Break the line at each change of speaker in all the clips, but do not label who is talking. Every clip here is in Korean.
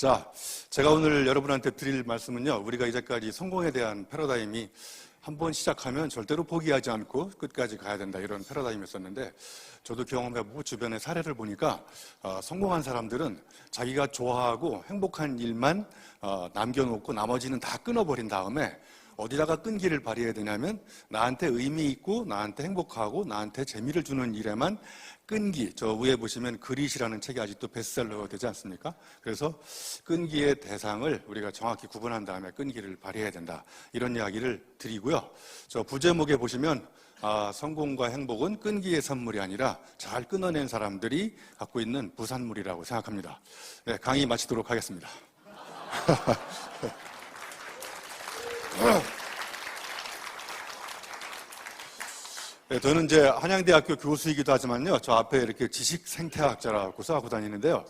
자, 제가 오늘 여러분한테 드릴 말씀은요, 우리가 이제까지 성공에 대한 패러다임이 한번 시작하면 절대로 포기하지 않고 끝까지 가야 된다, 이런 패러다임이었었는데, 저도 경험해보고 주변의 사례를 보니까 성공한 사람들은 자기가 좋아하고 행복한 일만 남겨놓고 나머지는 다 끊어버린 다음에 어디다가 끈기를 발휘해야 되냐면 나한테 의미 있고 나한테 행복하고 나한테 재미를 주는 일에만 끈기, 저 위에 보시면 그릿이라는 책이 아직도 베스트셀러가 되지 않습니까? 그래서 끈기의 대상을 우리가 정확히 구분한 다음에 끈기를 발휘해야 된다, 이런 이야기를 드리고요. 저 부제목에 보시면 성공과 행복은 끈기의 선물이 아니라 잘 끊어낸 사람들이 갖고 있는 부산물이라고 생각합니다. 네, 강의 마치도록 하겠습니다. 네, 저는 이제 한양대학교 교수이기도 하지만요, 저 앞에 이렇게 지식생태학자라고 써갖고 다니는데요.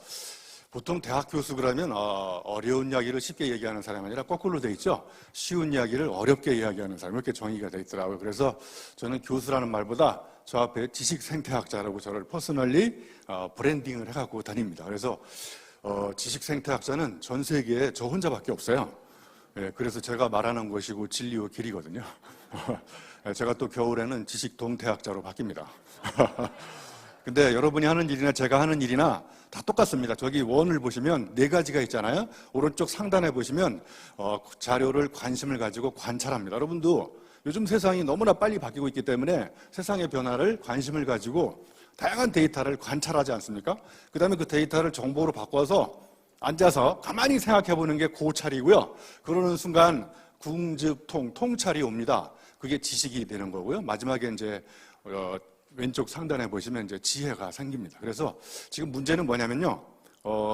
보통 대학 교수 그러면 어려운 이야기를 쉽게 얘기하는 사람이 아니라 거꾸로 돼 있죠. 쉬운 이야기를 어렵게 이야기하는 사람, 이렇게 정의가 돼 있더라고요. 그래서 저는 교수라는 말보다 저 앞에 지식생태학자라고 저를 퍼스널리 브랜딩을 해갖고 다닙니다. 그래서 지식생태학자는 전 세계에 저 혼자밖에 없어요. 예, 그래서 제가 말하는 것이고 진리와 길이거든요. 제가 또 겨울에는 지식동태학자로 바뀝니다. 근데 여러분이 하는 일이나 제가 하는 일이나 다 똑같습니다. 저기 원을 보시면 4가지가 있잖아요. 오른쪽 상단에 보시면 자료를 관심을 가지고 관찰합니다. 여러분도 요즘 세상이 너무나 빨리 바뀌고 있기 때문에 세상의 변화를 관심을 가지고 다양한 데이터를 관찰하지 않습니까? 그 다음에 그 데이터를 정보로 바꿔서 앉아서 가만히 생각해 보는 게 고찰이고요. 그러는 순간 궁즉통, 통찰이 옵니다. 그게 지식이 되는 거고요. 마지막에 이제 왼쪽 상단에 보시면 이제 지혜가 생깁니다. 그래서 지금 문제는 뭐냐면요,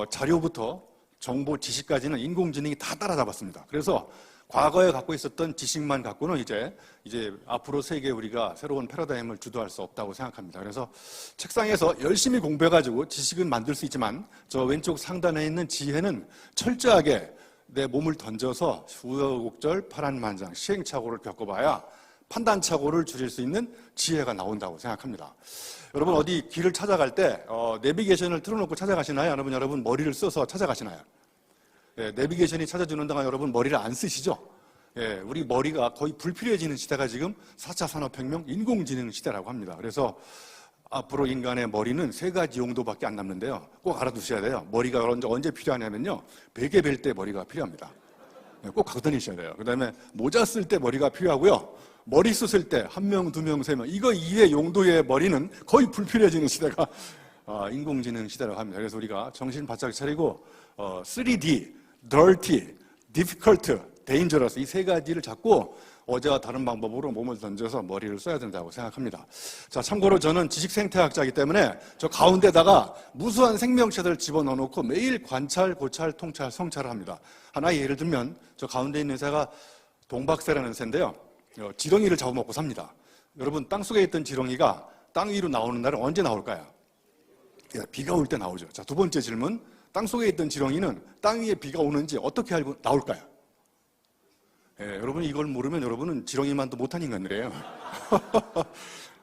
자료부터 정보, 지식까지는 인공지능이 다 따라잡았습니다. 그래서 과거에 갖고 있었던 지식만 갖고는 이제 앞으로 세계에 우리가 새로운 패러다임을 주도할 수 없다고 생각합니다. 그래서 책상에서 열심히 공부해가지고 지식은 만들 수 있지만 저 왼쪽 상단에 있는 지혜는 철저하게 내 몸을 던져서 우여곡절 파란만장 시행착오를 겪어봐야 판단착오를 줄일 수 있는 지혜가 나온다고 생각합니다. 여러분 어디 길을 찾아갈 때 내비게이션을 틀어놓고 찾아가시나요? 여러분 머리를 써서 찾아가시나요? 예, 내비게이션이 찾아주는 동안 여러분 머리를 안 쓰시죠? 예, 우리 머리가 거의 불필요해지는 시대가 지금 4차 산업혁명 인공지능 시대라고 합니다. 그래서 앞으로 인간의 머리는 3가지 용도밖에 안 남는데요. 꼭 알아두셔야 돼요. 머리가 언제 필요하냐면요, 베개 벨 때 머리가 필요합니다. 예, 꼭 갖고 다니셔야 돼요. 그 다음에 모자 쓸 때 머리가 필요하고요. 머리 숱을 때 1명, 2명, 3명 이거 이외 용도의 머리는 거의 불필요해지는 시대가 인공지능 시대라고 합니다. 그래서 우리가 정신 바짝 차리고 3D, dirty, difficult, dangerous 이 3가지를 잡고 어제와 다른 방법으로 몸을 던져서 머리를 써야 된다고 생각합니다. 자, 참고로 저는 지식생태학자이기 때문에 저 가운데다가 무수한 생명체들을 집어넣어 놓고 매일 관찰, 고찰, 통찰, 성찰을 합니다. 하나의 예를 들면 저 가운데 있는 새가 동박새라는 새인데요. 지렁이를 잡아먹고 삽니다. 여러분 땅속에 있던 지렁이가 땅 위로 나오는 날은 언제 나올까요? 예, 비가 올 때 나오죠. 자, 2번째 질문. 땅속에 있던 지렁이는 땅 위에 비가 오는지 어떻게 알고 나올까요? 예, 여러분이 이걸 모르면 여러분은 지렁이만도 못한 인간들이에요.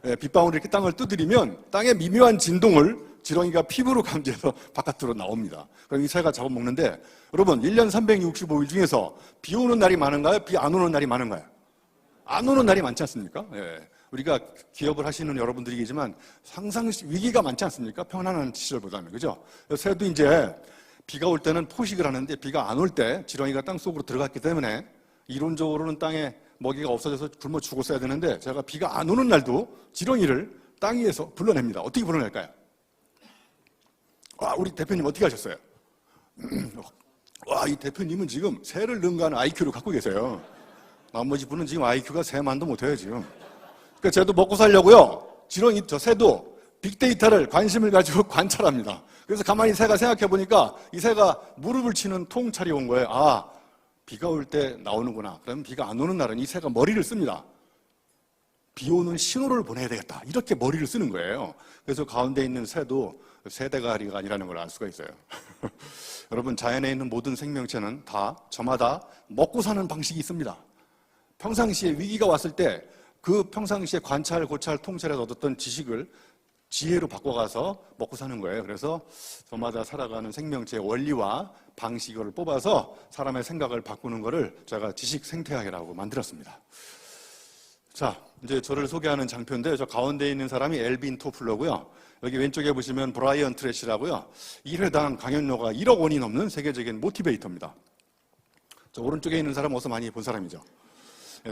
예, 빗방울이 이렇게 땅을 두드리면 땅의 미묘한 진동을 지렁이가 피부로 감지해서 바깥으로 나옵니다. 그럼 이 새가 잡아먹는데 여러분 1년 365일 중에서 비 오는 날이 많은가요? 비 안 오는 날이 많은가요? 안 오는 날이 많지 않습니까? 예, 우리가 기업을 하시는 여러분들이겠지만 항상 위기가 많지 않습니까? 편안한 시절보다는. 그죠? 새도 이제 비가 올 때는 포식을 하는데 비가 안 올 때 지렁이가 땅속으로 들어갔기 때문에 이론적으로는 땅에 먹이가 없어져서 굶어 죽었어야 되는데 제가 비가 안 오는 날도 지렁이를 땅 위에서 불러냅니다. 어떻게 불러낼까요? 와, 우리 대표님 어떻게 하셨어요? 와, 이 대표님은 지금 새를 능가하는 IQ를 갖고 계세요. 나머지 분은 지금 IQ가 새만도 못해요, 지금. 그러니까 쟤도 먹고 살려고요. 지렁이, 저 새도 빅데이터를 관심을 가지고 관찰합니다. 그래서 가만히 새가 생각해 보니까 이 새가 무릎을 치는 통찰이 온 거예요. 아, 비가 올 때 나오는구나. 그러면 비가 안 오는 날은 이 새가 머리를 씁니다. 비 오는 신호를 보내야 되겠다. 이렇게 머리를 쓰는 거예요. 그래서 가운데 있는 새도 새대가리가 아니라는 걸 알 수가 있어요. 여러분, 자연에 있는 모든 생명체는 다 저마다 먹고 사는 방식이 있습니다. 평상시에 위기가 왔을 때 그 평상시에 관찰, 고찰, 통찰에서 얻었던 지식을 지혜로 바꿔가서 먹고 사는 거예요. 그래서 저마다 살아가는 생명체의 원리와 방식을 뽑아서 사람의 생각을 바꾸는 거를 제가 지식 생태학이라고 만들었습니다. 자, 이제 저를 소개하는 장표인데, 저 가운데 있는 사람이 엘빈 토플러고요. 여기 왼쪽에 보시면 브라이언 트래시라고요. 1회당 강연료가 1억 원이 넘는 세계적인 모티베이터입니다. 저 오른쪽에 있는 사람은 어디서 많이 본 사람이죠.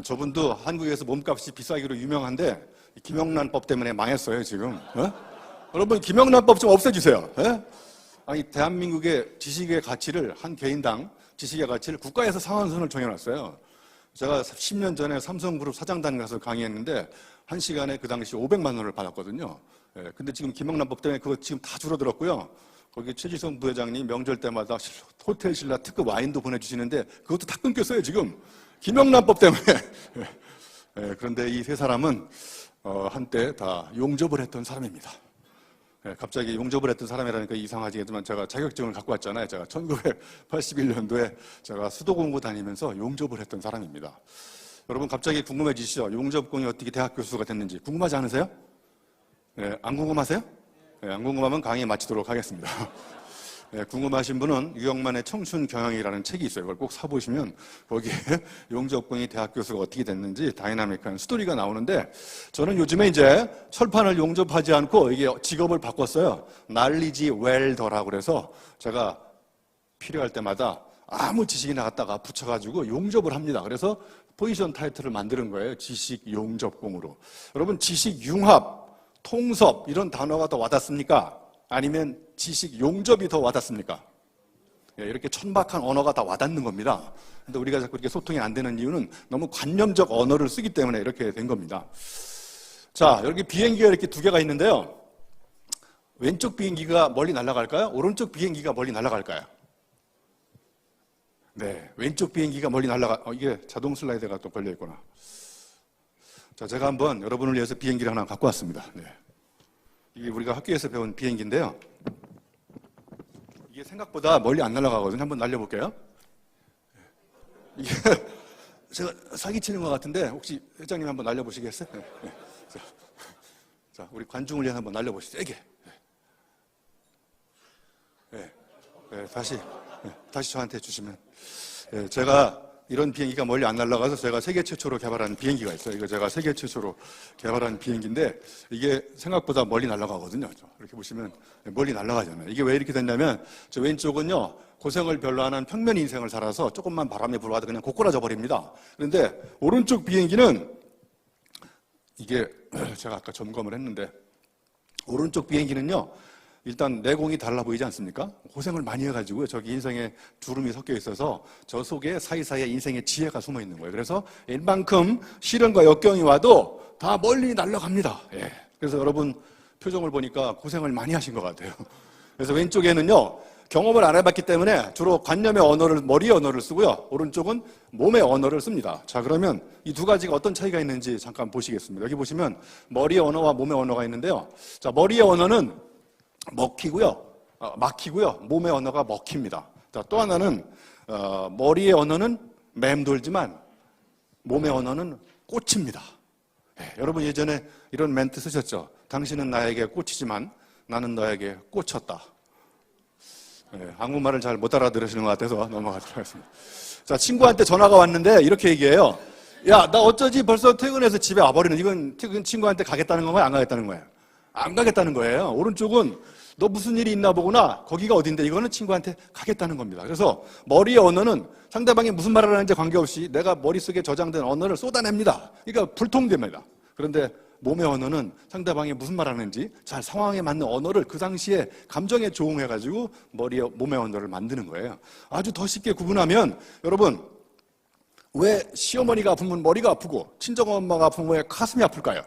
저분도 한국에서 몸값이 비싸기로 유명한데 김영란법 때문에 망했어요, 지금. 여러분, 김영란법 좀 없애주세요. 아니, 대한민국의 지식의 가치를, 한 개인당 지식의 가치를 국가에서 상한선을 정해놨어요. 제가 10년 전에 삼성그룹 사장단 가서 강의했는데 1시간에 그 당시 500만 원을 받았거든요. 근데 지금 김영란법 때문에 그거 지금 다 줄어들었고요. 거기 최지성 부회장님 명절 때마다 호텔 신라 특급 와인도 보내주시는데 그것도 다 끊겼어요, 지금. 김영란법 때문에. 그런데 이 세 사람은 한때 다 용접을 했던 사람입니다. 갑자기 용접을 했던 사람이라니까 이상하지만 제가 자격증을 갖고 왔잖아요. 제가 1981년도에 제가 수도공고 다니면서 용접을 했던 사람입니다. 여러분, 갑자기 궁금해지시죠? 용접공이 어떻게 대학 교수가 됐는지 궁금하지 않으세요? 안 궁금하세요? 안 궁금하면 강의 마치도록 하겠습니다. 궁금하신 분은 유영만의 청춘 경영이라는 책이 있어요. 그걸 꼭 사보시면 거기에 용접공이 대학 교수가 어떻게 됐는지 다이나믹한 스토리가 나오는데, 저는 요즘에 이제 철판을 용접하지 않고 이게 직업을 바꿨어요. 날리지 웰더라고 그래서 제가 필요할 때마다 아무 지식이 나갔다가 붙여가지고 용접을 합니다. 그래서 포지션 타이틀을 만드는 거예요. 지식 용접공으로. 여러분, 지식 융합, 통섭 이런 단어가 더 와닿습니까? 아니면 지식 용접이 더 와닿습니까? 이렇게 천박한 언어가 다 와닿는 겁니다. 근데 우리가 자꾸 이렇게 소통이 안 되는 이유는 너무 관념적 언어를 쓰기 때문에 이렇게 된 겁니다. 자, 여기 비행기가 이렇게 두 개가 있는데요. 왼쪽 비행기가 멀리 날아갈까요? 오른쪽 비행기가 멀리 날아갈까요? 네, 왼쪽 비행기가 멀리 이게 자동 슬라이드가 또 걸려있구나. 자, 제가 한번 여러분을 위해서 비행기를 하나 갖고 왔습니다. 네. 이게 우리가 학교에서 배운 비행기인데요. 이게 생각보다 멀리 안 날아가거든요. 한번 날려볼게요. 이게 제가 사기치는 것 같은데 혹시 회장님 한번 날려보시겠어요? 네. 네. 자, 우리 관중을 위해 한번 날려보시죠. 세게. 네. 네. 다시 저한테 주시면. 네. 제가 이런 비행기가 멀리 안 날아가서 제가 세계 최초로 개발한 비행기가 있어요. 이거 제가 세계 최초로 개발한 비행기인데 이게 생각보다 멀리 날아가거든요. 이렇게 보시면 멀리 날아가잖아요. 이게 왜 이렇게 됐냐면 저 왼쪽은요, 고생을 별로 안 한 평면 인생을 살아서 조금만 바람이 불어와도 그냥 고꾸라져 버립니다. 그런데 오른쪽 비행기는 이게 제가 아까 점검을 했는데 오른쪽 비행기는요, 일단 내공이 달라 보이지 않습니까? 고생을 많이 해가지고 저기 인생에 주름이 섞여 있어서 저 속에 사이사이에 인생의 지혜가 숨어 있는 거예요. 그래서 일만큼 시련과 역경이 와도 다 멀리 날아갑니다. 예. 그래서 여러분 표정을 보니까 고생을 많이 하신 것 같아요. 그래서 왼쪽에는요, 경험을 안 해봤기 때문에 주로 관념의 언어를, 머리의 언어를 쓰고요. 오른쪽은 몸의 언어를 씁니다. 자, 그러면 이 두 가지가 어떤 차이가 있는지 잠깐 보시겠습니다. 여기 보시면 머리의 언어와 몸의 언어가 있는데요. 자, 머리의 언어는 막히고요. 몸의 언어가 먹힙니다. 자, 또 하나는 머리의 언어는 맴돌지만 몸의 언어는 꽂힙니다. 여러분 예전에 이런 멘트 쓰셨죠? 당신은 나에게 꽂히지만 나는 너에게 꽂혔다. 한국말을 잘 못 알아들으시는 것 같아서 넘어가도록 하겠습니다. 자, 친구한테 전화가 왔는데 이렇게 얘기해요. 야, 나 어쩌지 벌써 퇴근해서 집에 와버리는. 이건 친구한테 가겠다는 건가요? 안 가겠다는 거예요? 안 가겠다는 거예요. 오른쪽은 너 무슨 일이 있나 보구나. 거기가 어딘데? 이거는 친구한테 가겠다는 겁니다. 그래서 머리의 언어는 상대방이 무슨 말을 하는지 관계없이 내가 머릿속에 저장된 언어를 쏟아냅니다. 그러니까 불통됩니다. 그런데 몸의 언어는 상대방이 무슨 말 하는지 잘 상황에 맞는 언어를 그 당시에 감정에 조응해가지고 몸의 언어를 만드는 거예요. 아주 더 쉽게 구분하면 여러분, 왜 시어머니가 아프면 머리가 아프고 친정엄마가 아프면 왜 가슴이 아플까요?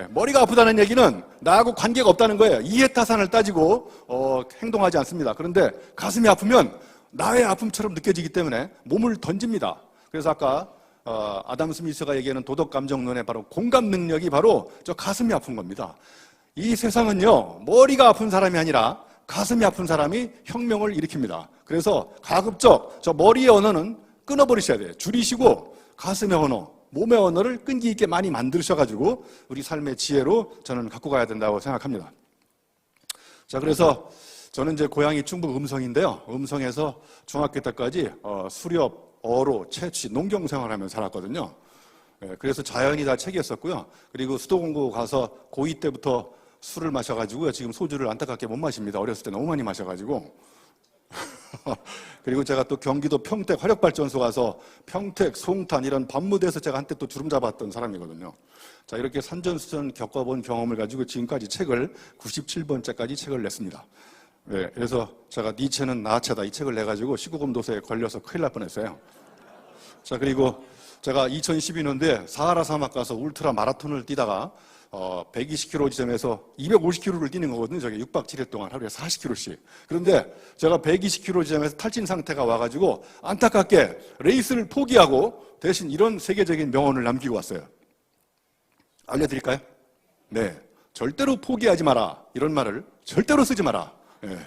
머리가 아프다는 얘기는 나하고 관계가 없다는 거예요. 이해타산을 따지고 행동하지 않습니다. 그런데 가슴이 아프면 나의 아픔처럼 느껴지기 때문에 몸을 던집니다. 그래서 아까 아담 스미스가 얘기하는 도덕감정론의 바로 공감 능력이 바로 저 가슴이 아픈 겁니다. 이 세상은요, 머리가 아픈 사람이 아니라 가슴이 아픈 사람이 혁명을 일으킵니다. 그래서 가급적 저 머리의 언어는 끊어버리셔야 돼요. 줄이시고 가슴의 언어, 몸의 언어를 끈기 있게 많이 만드셔가지고 우리 삶의 지혜로 저는 갖고 가야 된다고 생각합니다. 자, 그래서 저는 이제 고향이 충북 음성인데요. 음성에서 중학교 때까지 수렵, 어로, 채취, 농경 생활하면서 살았거든요. 그래서 자연이 다 책이었었고요. 그리고 수도공고 가서 고2 때부터 술을 마셔가지고요. 지금 소주를 안타깝게 못 마십니다. 어렸을 때 너무 많이 마셔가지고. 그리고 제가 또 경기도 평택 화력발전소 가서 평택, 송탄 이런 밤무대에서 제가 한때 또 주름 잡았던 사람이거든요. 자, 이렇게 산전수전 겪어본 경험을 가지고 지금까지 책을 97번째까지 책을 냈습니다. 네, 그래서 제가 니체는 나체다 이 책을 내가지고 19금 도서에 걸려서 큰일 날 뻔했어요. 자, 그리고 제가 2012년도에 사하라 사막 가서 울트라 마라톤을 뛰다가 120km 지점에서 250km를 뛰는 거거든요. 저게 6박 7일 동안 하루에 40km씩. 그런데 제가 120km 지점에서 탈진 상태가 와가지고 안타깝게 레이스를 포기하고 대신 이런 세계적인 명언을 남기고 왔어요. 알려드릴까요? 네. 절대로 포기하지 마라. 이런 말을 절대로 쓰지 마라. 네.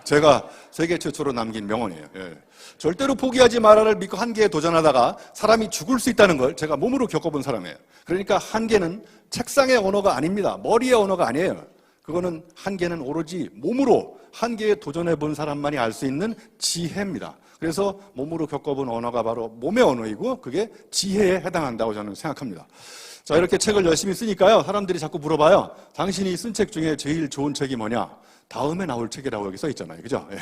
제가 세계 최초로 남긴 명언이에요. 예. 절대로 포기하지 마라를 믿고 한계에 도전하다가 사람이 죽을 수 있다는 걸 제가 몸으로 겪어본 사람이에요. 그러니까 한계는 책상의 언어가 아닙니다. 머리의 언어가 아니에요. 그거는 한계는 오로지 몸으로 한계에 도전해 본 사람만이 알 수 있는 지혜입니다. 그래서 몸으로 겪어본 언어가 바로 몸의 언어이고 그게 지혜에 해당한다고 저는 생각합니다. 자, 이렇게 책을 열심히 쓰니까요. 사람들이 자꾸 물어봐요. 당신이 쓴 책 중에 제일 좋은 책이 뭐냐? 다음에 나올 책이라고 여기 써 있잖아요. 그죠? 예.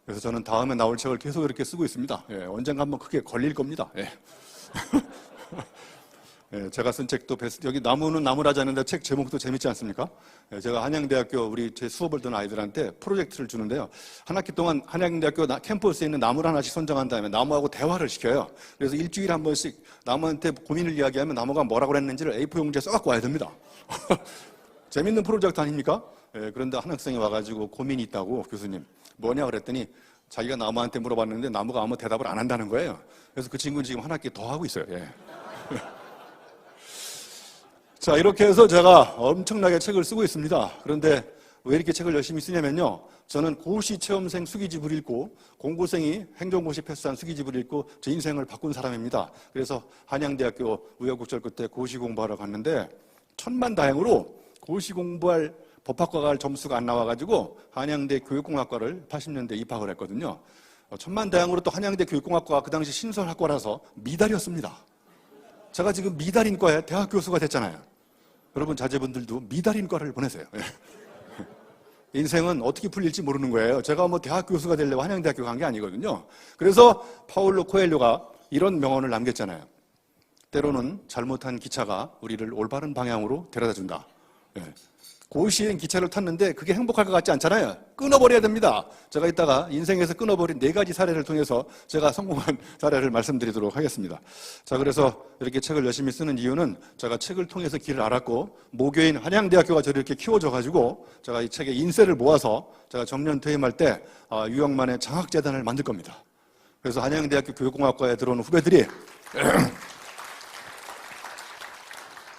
그래서 저는 다음에 나올 책을 계속 이렇게 쓰고 있습니다. 예. 언젠가 한번 크게 걸릴 겁니다. 예. 예, 제가 쓴 책도 여기 나무는 나무라지 않는데 책 제목도 재밌지 않습니까? 예, 제가 한양대학교 우리 제 수업을 듣는 아이들한테 프로젝트를 주는데요. 한 학기 동안 한양대학교 캠퍼스에 있는 나무를 하나씩 선정한 다음에 나무하고 대화를 시켜요. 그래서 일주일에 한 번씩 나무한테 고민을 이야기하면 나무가 뭐라고 그랬는지를 A4 용지에 써갖고 와야 됩니다. 재밌는 프로젝트 아닙니까? 예, 그런데 한 학생이 와가지고 고민이 있다고 교수님 뭐냐 그랬더니 자기가 나무한테 물어봤는데 나무가 아무 대답을 안 한다는 거예요. 그래서 그 친구는 지금 한 학기 더 하고 있어요. 예. 자, 이렇게 해서 제가 엄청나게 책을 쓰고 있습니다. 그런데 왜 이렇게 책을 열심히 쓰냐면요. 저는 고시 체험생 수기집을 읽고 공고생이 행정고시 패스한 수기집을 읽고 제 인생을 바꾼 사람입니다. 그래서 한양대학교 우여곡절 끝에 고시 공부하러 갔는데 천만다행으로 고시 공부할 법학과가 갈 점수가 안 나와가지고 한양대 교육공학과를 80년대 입학을 했거든요. 천만다행으로 또 한양대 교육공학과가 그 당시 신설학과라서 미달이었습니다. 제가 지금 미달인과에 대학 교수가 됐잖아요. 여러분 자제분들도 미달인과를 보내세요. 인생은 어떻게 풀릴지 모르는 거예요. 제가 뭐 대학 교수가 되려고 한양대학교 간 게 아니거든요. 그래서 파울로 코엘료가 이런 명언을 남겼잖아요. 때로는 잘못한 기차가 우리를 올바른 방향으로 데려다 준다. 고시행 기차를 탔는데 그게 행복할 것 같지 않잖아요. 끊어버려야 됩니다. 제가 이따가 인생에서 끊어버린 4가지 사례를 통해서 제가 성공한 사례를 말씀드리도록 하겠습니다. 자, 그래서 이렇게 책을 열심히 쓰는 이유는 제가 책을 통해서 길을 알았고 모교인 한양대학교가 저를 이렇게 키워줘가지고 제가 이 책의 인세를 모아서 제가 정년 퇴임할 때 유영만의 장학재단을 만들 겁니다. 그래서 한양대학교 교육공학과에 들어오는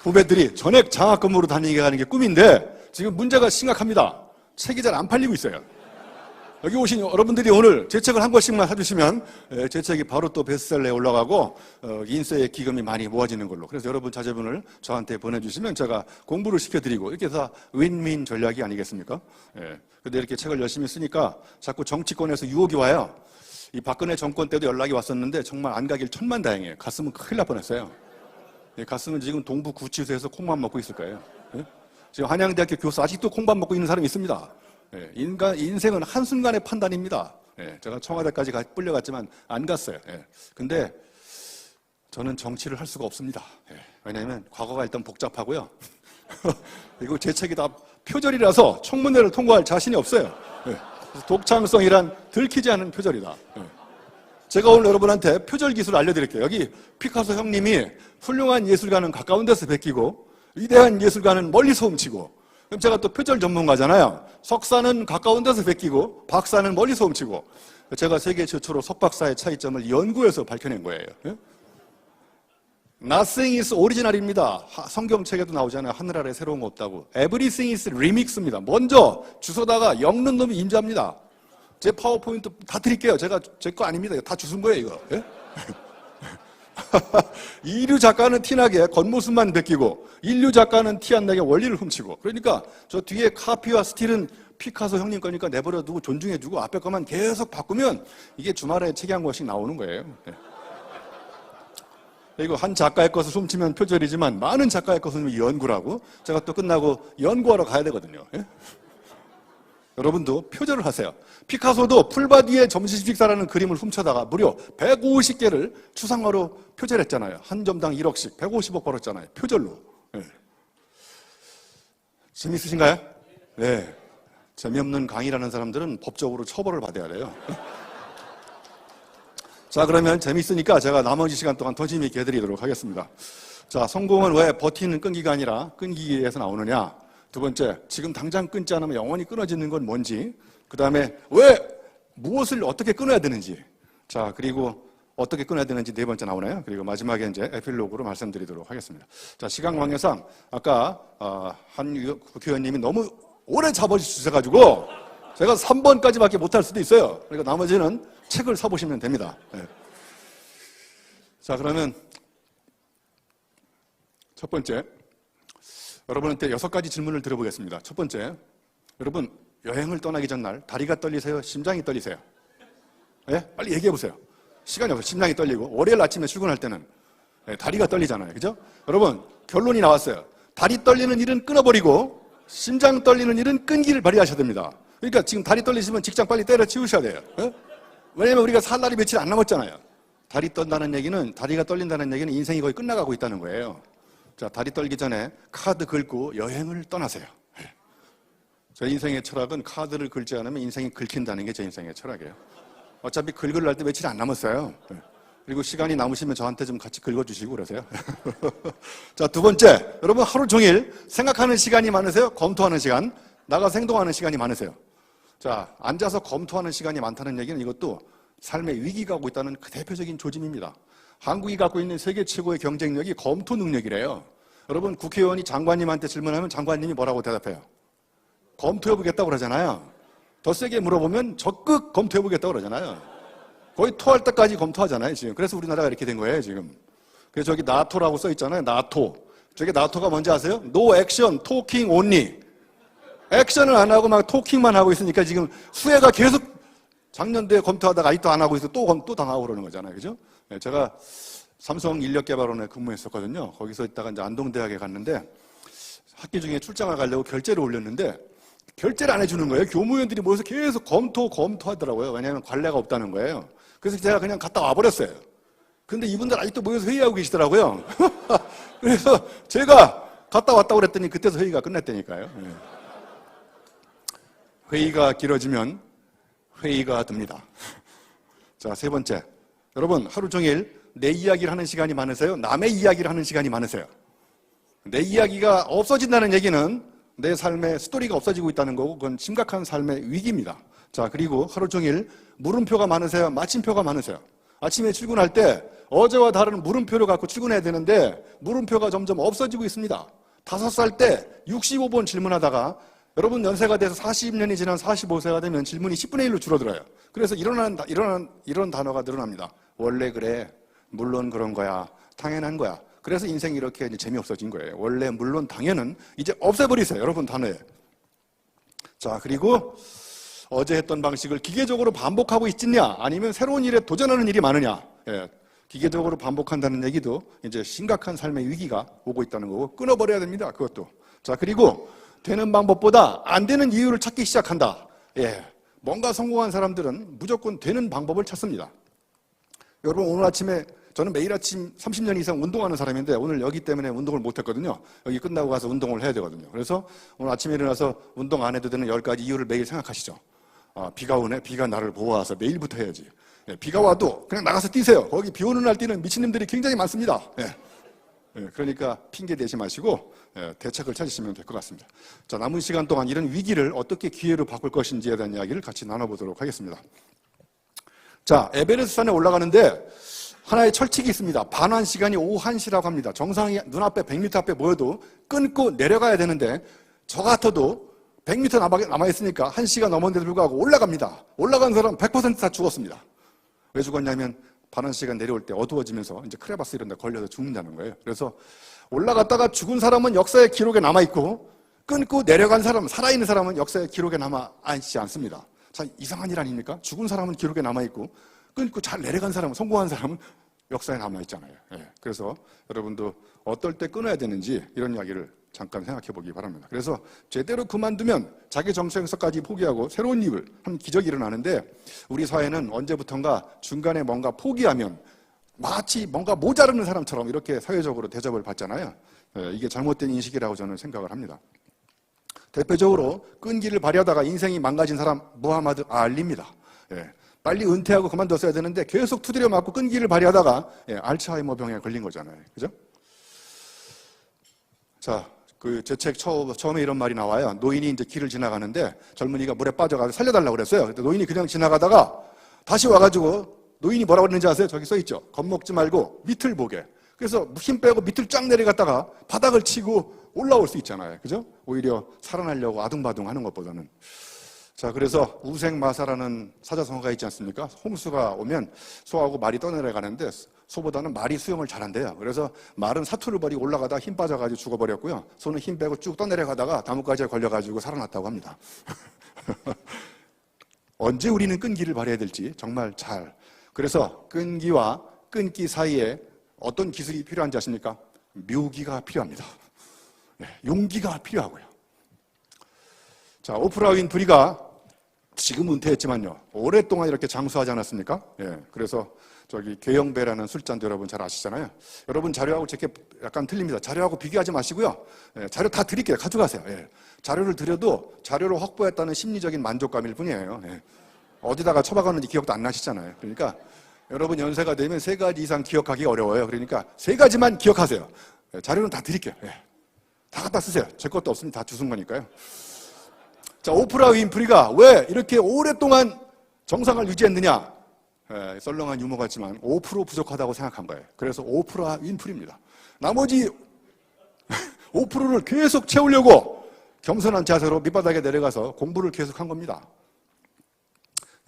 후배들이 전액 장학 근무로 다니게 하는 게 꿈인데 지금 문제가 심각합니다. 책이 잘 안 팔리고 있어요. 여기 오신 여러분들이 오늘 제 책을 한 권씩만 사주시면 제 책이 바로 또 베스트셀러에 올라가고 인쇄의 기금이 많이 모아지는 걸로. 그래서 여러분 자제분을 저한테 보내주시면 제가 공부를 시켜드리고 이렇게 해서 윈윈 전략이 아니겠습니까? 근데 이렇게 책을 열심히 쓰니까 자꾸 정치권에서 유혹이 와요. 이 박근혜 정권 때도 연락이 왔었는데 정말 안 가길 천만다행이에요. 갔으면 큰일 날 뻔했어요. 갔으면 지금 동부 구치소에서 콩만 먹고 있을 거예요. 지금 한양대학교 교수 아직도 콩밥 먹고 있는 사람이 있습니다. 인생은 한순간의 판단입니다. 제가 청와대까지 끌려갔지만 안 갔어요. 근데 저는 정치를 할 수가 없습니다. 왜냐하면 과거가 일단 복잡하고요. 그리고 제 책이 다 표절이라서 청문회를 통과할 자신이 없어요. 독창성이란 들키지 않은 표절이다. 제가 오늘 여러분한테 표절 기술을 알려드릴게요. 여기 피카소 형님이 훌륭한 예술가는 가까운 데서 베끼고 위대한 예술가는 멀리서 훔치고, 그럼 제가 또 표절 전문가잖아요. 석사는 가까운 데서 베끼고 박사는 멀리서 훔치고, 제가 세계 최초로 석박사의 차이점을 연구해서 밝혀낸 거예요. Nothing is original입니다. 성경책에도 나오잖아요. 하늘 아래 새로운 거 없다고. Everything is remix입니다. 먼저 주소다가 엮는 놈이 임자입니다. 제 파워포인트 다 드릴게요. 제가 제 거 아닙니다. 다 주순 거예요, 이거. 이류 작가는 티나게 겉모습만 베끼고 인류 작가는 티 안 나게 원리를 훔치고, 그러니까 저 뒤에 카피와 스틸은 피카소 형님 거니까 내버려두고 존중해주고 앞에 거만 계속 바꾸면 이게 주말에 책이 한 권씩 나오는 거예요. 이거 한 작가의 것을 훔치면 표절이지만 많은 작가의 것은 연구라고, 제가 또 끝나고 연구하러 가야 되거든요. 여러분도 표절을 하세요. 피카소도 풀바디의 점심 식사라는 그림을 훔쳐다가 무려 150개를 추상화로 표절했잖아요. 한 점당 1억씩 150억 벌었잖아요. 표절로. 네. 재밌으신가요? 네. 재미없는 강의라는 사람들은 법적으로 처벌을 받아야 돼요. 자, 그러면 재밌으니까 제가 나머지 시간 동안 더 재미있게 해드리도록 하겠습니다. 자, 성공은 왜 버티는 끈기가 아니라 끈기에서 나오느냐? 두 번째, 지금 당장 끊지 않으면 영원히 끊어지는 건 뭔지, 그 다음에 왜, 무엇을 어떻게 끊어야 되는지, 자, 그리고 어떻게 끊어야 되는지 네 번째 나오나요? 그리고 마지막에 이제 에필로그로 말씀드리도록 하겠습니다. 자, 시간 관계상 아까 한 국회의원님이 너무 오래 잡아주셔가지고 제가 3번까지밖에 못할 수도 있어요. 그러니까 나머지는 책을 사보시면 됩니다. 네. 자, 그러면 첫 번째, 여러분한테 6가지 질문을 드려보겠습니다. 첫 번째, 여러분 여행을 떠나기 전날 다리가 떨리세요? 심장이 떨리세요? 네? 빨리 얘기해보세요. 시간이 없어요. 심장이 떨리고 월요일 아침에 출근할 때는 다리가 떨리잖아요. 그죠? 여러분 결론이 나왔어요. 다리 떨리는 일은 끊어버리고 심장 떨리는 일은 끈기를 발휘하셔야 됩니다. 그러니까 지금 다리 떨리시면 직장 빨리 때려치우셔야 돼요. 왜냐하면 우리가 살 날이 며칠 안 남았잖아요. 다리 떤다는 얘기는, 다리가 떨린다는 얘기는 인생이 거의 끝나가고 있다는 거예요. 자, 다리 떨기 전에 카드 긁고 여행을 떠나세요. 제 인생의 철학은 카드를 긁지 않으면 인생이 긁힌다는 게 제 인생의 철학이에요. 어차피 긁을 날 때 며칠 안 남았어요. 그리고 시간이 남으시면 저한테 좀 같이 긁어주시고 그러세요. 자, 두 번째, 여러분 하루 종일 생각하는 시간이 많으세요? 검토하는 시간? 나가서 행동하는 시간이 많으세요? 자, 앉아서 검토하는 시간이 많다는 얘기는 이것도 삶의 위기가 오고 있다는 그 대표적인 조짐입니다. 한국이 갖고 있는 세계 최고의 경쟁력이 검토 능력이래요. 여러분 국회의원이 장관님한테 질문하면 장관님이 뭐라고 대답해요? 검토해보겠다고 그러잖아요. 더 세게 물어보면 적극 검토해보겠다고 그러잖아요. 거의 토할 때까지 검토하잖아요, 지금. 그래서 우리나라가 이렇게 된 거예요, 지금. 그래서 저기 나토라고 써 있잖아요, 나토. 저게 나토가 뭔지 아세요? No action, talking only. 액션을 안 하고 막 토킹만 하고 있으니까 지금 수혜가 계속 작년도에 검토하다가 아직도 안 하고 있어 또 당하고 그러는 거잖아요, 그죠? 제가 삼성 인력개발원에 근무했었거든요. 거기서 있다가 이제 안동대학에 갔는데 학기 중에 출장을 가려고 결제를 올렸는데 결제를 안 해주는 거예요. 교무위원들이 모여서 계속 검토하더라고요. 왜냐하면 관례가 없다는 거예요. 그래서 제가 그냥 갔다 와버렸어요. 근데 이분들 아직도 모여서 회의하고 계시더라고요. 그래서 제가 갔다 왔다고 그랬더니 그때서 회의가 끝났다니까요. 회의가 길어지면 회의가 듭니다. 자, 세 번째. 여러분 하루 종일 내 이야기를 하는 시간이 많으세요? 남의 이야기를 하는 시간이 많으세요? 내 이야기가 없어진다는 얘기는 내 삶의 스토리가 없어지고 있다는 거고 그건 심각한 삶의 위기입니다. 자, 그리고 하루 종일 물음표가 많으세요? 마침표가 많으세요? 아침에 출근할 때 어제와 다른 물음표를 갖고 출근해야 되는데 물음표가 점점 없어지고 있습니다. 5살 때 65번 질문하다가 여러분 연세가 돼서 40년이 지난 45세가 되면 질문이 10분의 1로 줄어들어요. 그래서 이런 단어가 늘어납니다. 원래 그래, 물론 그런 거야, 당연한 거야. 그래서 인생이 이렇게 이제 재미없어진 거예요. 원래, 물론, 당연은 이제 없애버리세요. 여러분 단어에. 자, 그리고 어제 했던 방식을 기계적으로 반복하고 있느냐, 아니면 새로운 일에 도전하는 일이 많으냐. 예, 기계적으로 반복한다는 얘기도 이제 심각한 삶의 위기가 오고 있다는 거고 끊어버려야 됩니다. 그것도. 자, 그리고 되는 방법보다 안 되는 이유를 찾기 시작한다. 예, 뭔가 성공한 사람들은 무조건 되는 방법을 찾습니다. 여러분 오늘 아침에 저는 매일 아침 30년 이상 운동하는 사람인데 오늘 여기 때문에 운동을 못했거든요. 여기 끝나고 가서 운동을 해야 되거든요. 그래서 오늘 아침에 일어나서 운동 안 해도 되는 10가지 이유를 매일 생각하시죠. 비가 오네. 비가 나를 보호하서 내일부터 해야지. 예, 비가 와도 그냥 나가서 뛰세요. 거기 비 오는 날 뛰는 미친님들이 굉장히 많습니다. 예. 그러니까 핑계 대지 마시고 대책을 찾으시면 될 것 같습니다. 자, 남은 시간 동안 이런 위기를 어떻게 기회로 바꿀 것인지에 대한 이야기를 같이 나눠보도록 하겠습니다. 자, 에베레스트 산에 올라가는데 하나의 철칙이 있습니다. 반환 시간이 오후 1시라고 합니다. 정상이 눈앞에 100m 앞에 모여도 끊고 내려가야 되는데 저 같아도 100m 남아있으니까 1시가 넘었는데도 불구하고 올라갑니다. 올라간 사람 100% 다 죽었습니다. 왜 죽었냐면 반환 시간 내려올 때 어두워지면서 이제 크레바스 이런 데 걸려서 죽는다는 거예요. 그래서 올라갔다가 죽은 사람은 역사의 기록에 남아있고 끊고 내려간 사람, 살아있는 사람은 역사의 기록에 남아있지 않습니다. 참 이상한 일 아닙니까? 죽은 사람은 기록에 남아있고 끊고 잘 내려간 사람은, 성공한 사람은 역사에 남아있잖아요. 예. 그래서 여러분도 어떨 때 끊어야 되는지 이런 이야기를 잠깐 생각해 보기 바랍니다. 그래서 제대로 그만두면 자기 정체성까지 포기하고 새로운 일을 한 기적이 일어나는데, 우리 사회는 언제부턴가 중간에 뭔가 포기하면 마치 뭔가 모자르는 사람처럼 이렇게 사회적으로 대접을 받잖아요. 이게 잘못된 인식이라고 저는 생각을 합니다. 대표적으로 끈기를 발휘하다가 인생이 망가진 사람 무하마드 알리입니다. 빨리 은퇴하고 그만뒀어야 되는데 계속 두드려 맞고 끈기를 발휘하다가 알츠하이머 병에 걸린 거잖아요. 그죠? 자, 제 책 처음에 이런 말이 나와요. 노인이 이제 길을 지나가는데 젊은이가 물에 빠져가서 살려달라고 그랬어요. 근데 노인이 그냥 지나가다가 다시 와가지고, 노인이 뭐라고 그랬는지 아세요? 저기 써있죠. 겁먹지 말고 밑을 보게. 그래서 힘 빼고 밑을 쫙 내려갔다가 바닥을 치고 올라올 수 있잖아요. 그죠? 오히려 살아나려고 아둥바둥 하는 것보다는. 자, 그래서 우생마사라는 사자성어가 있지 않습니까? 홍수가 오면 소하고 말이 떠내려가는데 소보다는 말이 수영을 잘한대요. 그래서 말은 사투를 벌이고 올라가다 힘 빠져가지고 죽어버렸고요. 소는 힘 빼고 쭉 떠내려가다가 나뭇가지에 걸려가지고 살아났다고 합니다. 언제 우리는 끈기를 발휘해야 될지 정말 잘. 그래서 끈기와 끊기 사이에 어떤 기술이 필요한지 아십니까? 묘기가 필요합니다. 용기가 필요하고요. 자, 오프라 윈프리가 지금 은퇴했지만요, 오랫동안 이렇게 장수하지 않았습니까? 그래서 괴영배라는 술잔도 여러분 잘 아시잖아요. 여러분 자료하고 제게 약간 틀립니다. 자료하고 비교하지 마시고요. 자료 다 드릴게요. 가져가세요. 자료를 드려도 자료를 확보했다는 심리적인 만족감일 뿐이에요. 어디다가 처박았는지 기억도 안 나시잖아요. 그러니까 여러분 연세가 되면 3가지 이상 기억하기 어려워요. 그러니까 3가지만 기억하세요. 자료는 다 드릴게요. 다 갖다 쓰세요. 제 것도 없으면 다 주신 거니까요. 자, 오프라 윈프리가 왜 이렇게 오랫동안 정상을 유지했느냐? 썰렁한 유머 같지만 5% 부족하다고 생각한 거예요. 그래서 오프라 윈프리입니다. 나머지 5%를 계속 채우려고 겸손한 자세로 밑바닥에 내려가서 공부를 계속한 겁니다.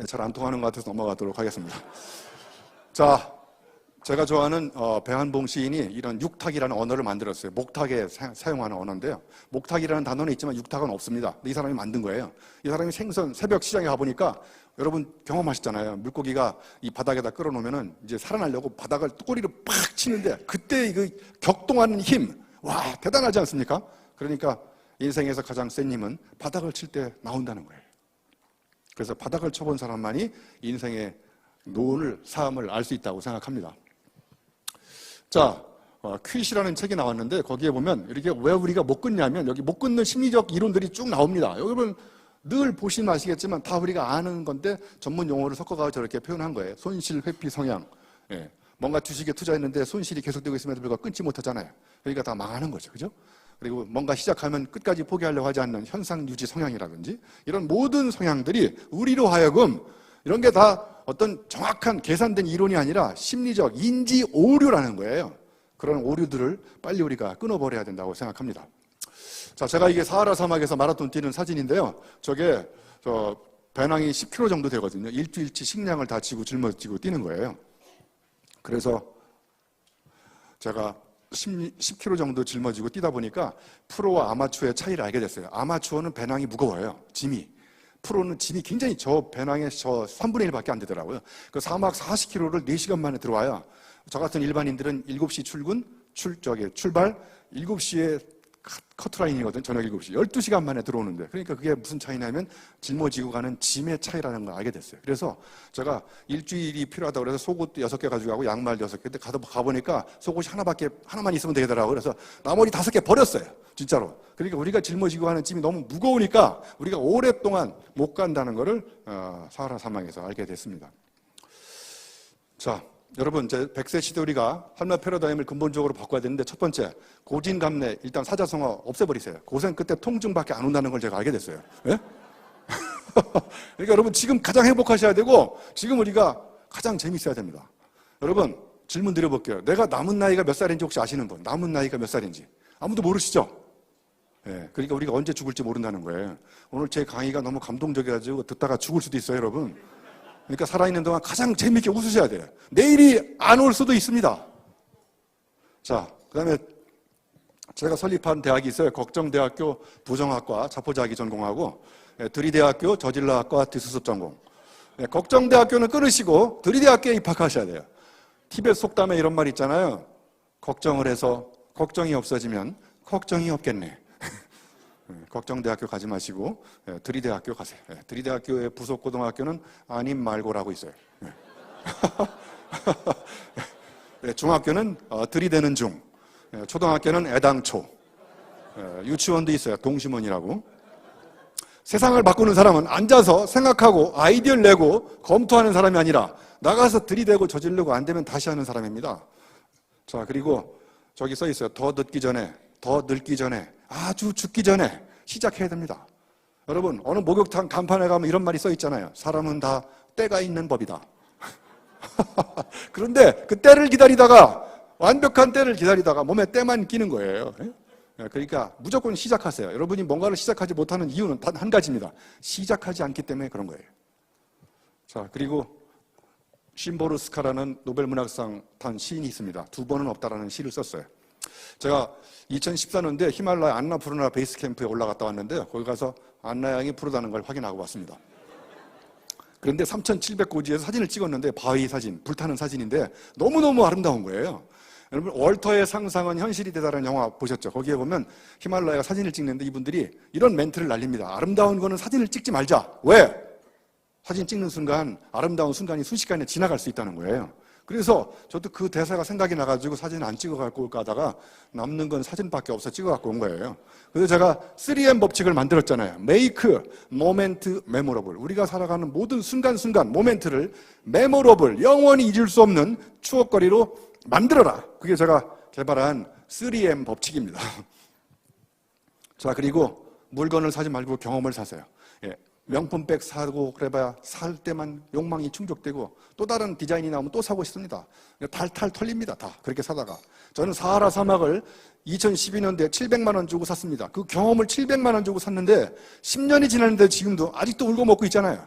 잘 안 통하는 것 같아서 넘어가도록 하겠습니다. 자, 제가 좋아하는 배한봉 시인이 이런 육탁이라는 언어를 만들었어요. 목탁에 사용하는 언어인데요. 목탁이라는 단어는 있지만 육탁은 없습니다. 이 사람이 만든 거예요. 이 사람이 생선 새벽 시장에 가보니까, 여러분 경험하셨잖아요. 물고기가 이 바닥에다 끌어놓으면은 이제 살아나려고 바닥을 꼬리로 팍 치는데 그때 그 격동하는 힘, 와, 대단하지 않습니까? 그러니까 인생에서 가장 센 힘은 바닥을 칠 때 나온다는 거예요. 그래서 바닥을 쳐본 사람만이 인생의 노을, 삶을 알 수 있다고 생각합니다. 자, 퀴시라는 책이 나왔는데 거기에 보면 이렇게 왜 우리가 못 끊냐면 여기 못 끊는 심리적 이론들이 쭉 나옵니다. 여러분 늘 보시면 아시겠지만 다 우리가 아는 건데 전문 용어를 섞어가지고 저렇게 표현한 거예요. 손실, 회피, 성향. 뭔가 주식에 투자했는데 손실이 계속되고 있음에도 불구하고 끊지 못하잖아요. 그러니까 다 망하는 거죠. 그죠? 그리고 뭔가 시작하면 끝까지 포기하려고 하지 않는 현상 유지 성향이라든지 이런 모든 성향들이 우리로 하여금 이런 게 다 어떤 정확한 계산된 이론이 아니라 심리적 인지 오류라는 거예요. 그런 오류들을 빨리 우리가 끊어버려야 된다고 생각합니다. 자, 제가 이게 사하라 사막에서 마라톤 뛰는 사진인데요. 저게 배낭이 10kg 정도 되거든요. 일주일치 식량을 다 짊어지고 뛰는 거예요. 그래서 제가 10kg 정도 짊어지고 뛰다 보니까 프로와 아마추어의 차이를 알게 됐어요. 아마추어는 배낭이 무거워요. 짐이. 프로는 짐이 굉장히 저 배낭의 3분의 1밖에 안 되더라고요. 그 사막 40km를 4시간 만에 들어와요. 저 같은 일반인들은 7시 출발, 7시에 커트라인이거든, 저녁 7시. 12시간 만에 들어오는데. 그러니까 그게 무슨 차이냐면 짊어지고 가는 짐의 차이라는 걸 알게 됐어요. 그래서 제가 일주일이 필요하다고 그래서 속옷 6개 가지고 가고 양말 6개. 근데 가보니까 속옷이 하나만 있으면 되더라고요. 그래서 나머지 5개 버렸어요. 진짜로. 그러니까 우리가 짊어지고 가는 짐이 너무 무거우니까 우리가 오랫동안 못 간다는 거를 사하라 사막에서 알게 됐습니다. 자, 여러분, 이제 100세 시대 우리가 삶의 패러다임을 근본적으로 바꿔야 되는데 첫 번째, 고진감래, 일단 사자성어 없애버리세요. 고생 끝에 통증밖에 안 온다는 걸 제가 알게 됐어요. 예? 그러니까 여러분 지금 가장 행복하셔야 되고 지금 우리가 가장 재밌어야 됩니다. 여러분 질문 드려볼게요. 내가 남은 나이가 몇 살인지 혹시 아시는 분? 남은 나이가 몇 살인지 아무도 모르시죠? 예, 그러니까 우리가 언제 죽을지 모른다는 거예요. 오늘 제 강의가 너무 감동적이어가지고 듣다가 죽을 수도 있어요, 여러분. 그러니까 살아있는 동안 가장 재미있게 웃으셔야 돼요. 내일이 안 올 수도 있습니다. 자, 그 다음에 제가 설립한 대학이 있어요. 걱정대학교 부정학과 자포자기 전공하고 드리대학교 저질러학과 뒷수습 전공. 걱정대학교는 끊으시고 드리대학교에 입학하셔야 돼요. 티베트 속담에 이런 말 있잖아요. 걱정을 해서 걱정이 없어지면 걱정이 없겠네. 걱정대학교 가지 마시고 드리대학교 가세요. 드리대학교의 부속고등학교는 아님 말고라고 있어요. 중학교는 들이대는 중, 초등학교는 애당초, 유치원도 있어요. 동심원이라고. 세상을 바꾸는 사람은 앉아서 생각하고 아이디어를 내고 검토하는 사람이 아니라 나가서 들이대고 저지르고 안 되면 다시 하는 사람입니다. 자, 그리고 저기 써 있어요. 더 늙기 전에, 아주 죽기 전에 시작해야 됩니다. 여러분, 어느 목욕탕 간판에 가면 이런 말이 써 있잖아요. 사람은 다 때가 있는 법이다. 그런데 그 때를 기다리다가, 완벽한 때를 기다리다가 몸에 때만 끼는 거예요. 그러니까 무조건 시작하세요. 여러분이 뭔가를 시작하지 못하는 이유는 단 한 가지입니다. 시작하지 않기 때문에 그런 거예요. 자, 그리고 심보르스카라는 노벨문학상 탄 시인이 있습니다. 2번은 없다라는 시를 썼어요. 제가 2014년도에 히말라야 안나푸르나 베이스 캠프에 올라갔다 왔는데요. 거기 가서 안나 양이 푸르다는 걸 확인하고 왔습니다. 그런데 3,700고지에서 사진을 찍었는데 바위 사진, 불타는 사진인데 너무너무 아름다운 거예요. 여러분, 월터의 상상은 현실이 되다라는 영화 보셨죠? 거기에 보면 히말라야 사진을 찍는데 이분들이 이런 멘트를 날립니다. 아름다운 거는 사진을 찍지 말자. 왜? 사진 찍는 순간 아름다운 순간이 순식간에 지나갈 수 있다는 거예요. 그래서 저도 그 대사가 생각이 나가지고 사진 안 찍어갖고 올까 하다가 남는 건 사진밖에 없어 찍어갖고 온 거예요. 그래서 제가 3M 법칙을 만들었잖아요. Make moment memorable. 우리가 살아가는 모든 순간순간 모멘트를 memorable, 영원히 잊을 수 없는 추억거리로 만들어라. 그게 제가 개발한 3M 법칙입니다. 자, 그리고 물건을 사지 말고 경험을 사세요. 명품백 사고 그래봐야 살 때만 욕망이 충족되고 또 다른 디자인이 나오면 또 사고 싶습니다. 탈탈 털립니다. 다 그렇게 사다가. 저는 사하라 사막을 2012년도에 700만 원 주고 샀습니다. 그 경험을 700만 원 주고 샀는데 10년이 지났는데 지금도 아직도 울고 먹고 있잖아요.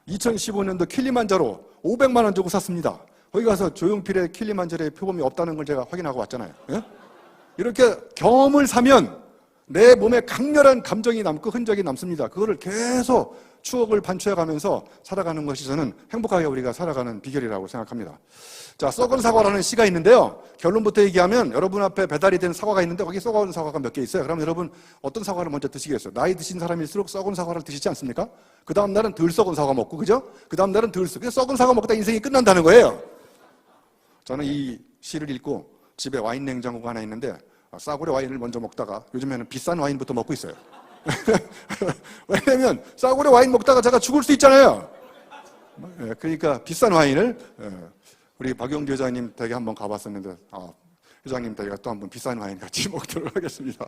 2015년도 킬리만자로 500만 원 주고 샀습니다. 거기 가서 조용필의 킬리만자로의 표범이 없다는 걸 제가 확인하고 왔잖아요. 이렇게 경험을 사면 내 몸에 강렬한 감정이 남고 흔적이 남습니다. 그거를 계속 추억을 반추해가면서 살아가는 것이 저는 행복하게 우리가 살아가는 비결이라고 생각합니다. 자, 썩은 사과라는 시가 있는데요. 결론부터 얘기하면 여러분 앞에 배달이 된 사과가 있는데 거기 썩은 사과가 몇 개 있어요. 그럼 여러분 어떤 사과를 먼저 드시겠어요? 나이 드신 사람일수록 썩은 사과를 드시지 않습니까? 그 다음 날은 덜 썩은 사과 먹고, 그죠? 그 다음 날은 덜 썩은 사과 먹다 인생이 끝난다는 거예요. 저는 이 시를 읽고 집에 와인 냉장고가 하나 있는데 싸구려 와인을 먼저 먹다가 요즘에는 비싼 와인부터 먹고 있어요. 왜냐면 싸구려 와인 먹다가 제가 죽을 수 있잖아요. 그러니까 비싼 와인을 우리 박용주 회장님 댁에 한번 가봤었는데 회장님 댁에 또 한번 비싼 와인 같이 먹도록 하겠습니다.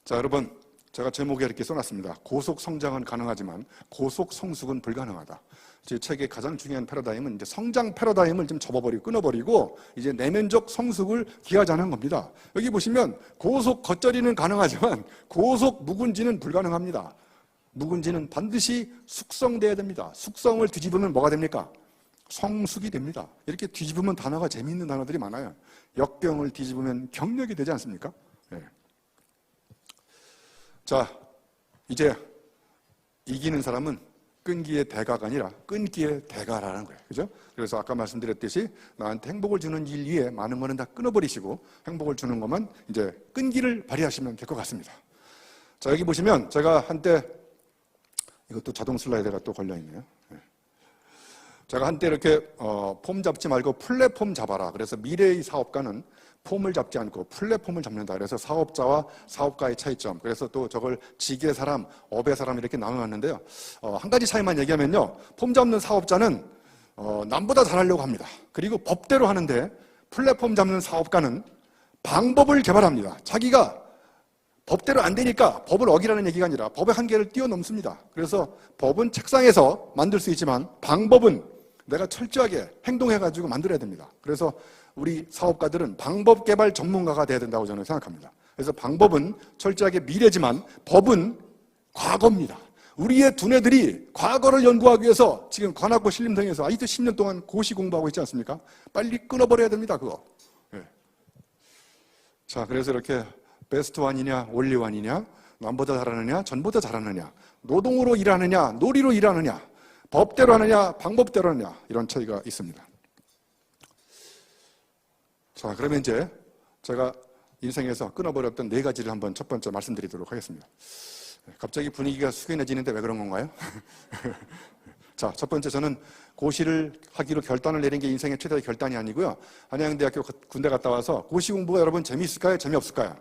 자, 여러분, 제가 제목에 이렇게 써놨습니다. 고속 성장은 가능하지만 고속 성숙은 불가능하다. 제 책의 가장 중요한 패러다임은 이제 성장 패러다임을 좀 접어버리고 끊어버리고 이제 내면적 성숙을 기하자는 겁니다. 여기 보시면 고속 겉절이는 가능하지만 고속 묵은지는 불가능합니다. 묵은지는 반드시 숙성돼야 됩니다. 숙성을 뒤집으면 뭐가 됩니까? 성숙이 됩니다. 이렇게 뒤집으면 단어가 재미있는 단어들이 많아요. 역병을 뒤집으면 경력이 되지 않습니까? 네. 자, 이제 이기는 사람은 끈기의 대가가 아니라 끈기의 대가라는 거예요. 그죠? 그래서 아까 말씀드렸듯이 나한테 행복을 주는 일 위에 많은 거는 다 끊어버리시고 행복을 주는 것만 이제 끈기를 발휘하시면 될 것 같습니다. 자, 여기 보시면 제가 한때 이것도 자동 슬라이드가 또 걸려있네요. 제가 한때 이렇게 폼 잡지 말고 플랫폼 잡아라. 그래서 미래의 사업가는 폼을 잡지 않고 플랫폼을 잡는다. 그래서 사업자와 사업가의 차이점. 그래서 또 저걸 지게 사람, 업의 사람 이렇게 나눠놨는데요. 한 가지 차이만 얘기하면요. 폼 잡는 사업자는 남보다 잘하려고 합니다. 그리고 법대로 하는데 플랫폼 잡는 사업가는 방법을 개발합니다. 자기가 법대로 안 되니까 법을 어기라는 얘기가 아니라 법의 한계를 뛰어넘습니다. 그래서 법은 책상에서 만들 수 있지만 방법은 내가 철저하게 행동해가지고 만들어야 됩니다. 그래서 우리 사업가들은 방법 개발 전문가가 돼야 된다고 저는 생각합니다. 그래서 방법은 철저하게 미래지만 법은 과거입니다. 우리의 두뇌들이 과거를 연구하기 위해서 지금 관악구 신림동에서 아직도 10년 동안 고시 공부하고 있지 않습니까? 빨리 끊어버려야 됩니다, 그거. 예. 자, 그래서 이렇게 베스트 완이냐, 올리 완이냐, 남보다 잘하느냐, 전보다 잘하느냐, 노동으로 일하느냐, 놀이로 일하느냐, 법대로 하느냐, 방법대로 하느냐, 이런 차이가 있습니다. 자, 그러면 이제 제가 인생에서 끊어버렸던 4가지를 한번 첫 번째 말씀드리도록 하겠습니다. 갑자기 분위기가 숙연해지는데 왜 그런 건가요? 자, 첫 번째, 저는 고시를 하기로 결단을 내린 게 인생의 최대의 결단이 아니고요. 한양대학교 군대 갔다 와서 고시 공부가 여러분 재미있을까요? 재미없을까요?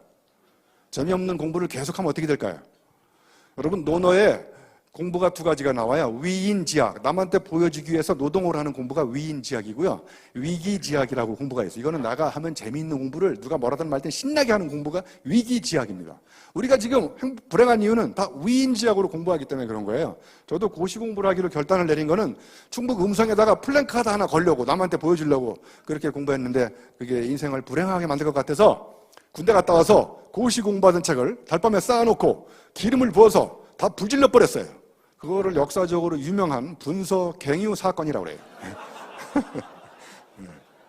재미없는 공부를 계속하면 어떻게 될까요? 여러분, 논어에 공부가 2가지가 나와요. 위인지학, 남한테 보여주기 위해서 노동을 하는 공부가 위인지학이고요. 위기지학이라고 공부가 있어요. 이거는 나가 하면 재미있는 공부를 누가 뭐라든 말든 신나게 하는 공부가 위기지학입니다. 우리가 지금 불행한 이유는 다 위인지학으로 공부하기 때문에 그런 거예요. 저도 고시 공부를 하기로 결단을 내린 거는 충북 음성에다가 플랜카드 하나 걸려고 남한테 보여주려고 그렇게 공부했는데 그게 인생을 불행하게 만들 것 같아서 군대 갔다 와서 고시 공부하던 책을 달밤에 쌓아놓고 기름을 부어서 다 불질러 버렸어요. 그거를 역사적으로 유명한 분서갱유 사건이라고 그래요.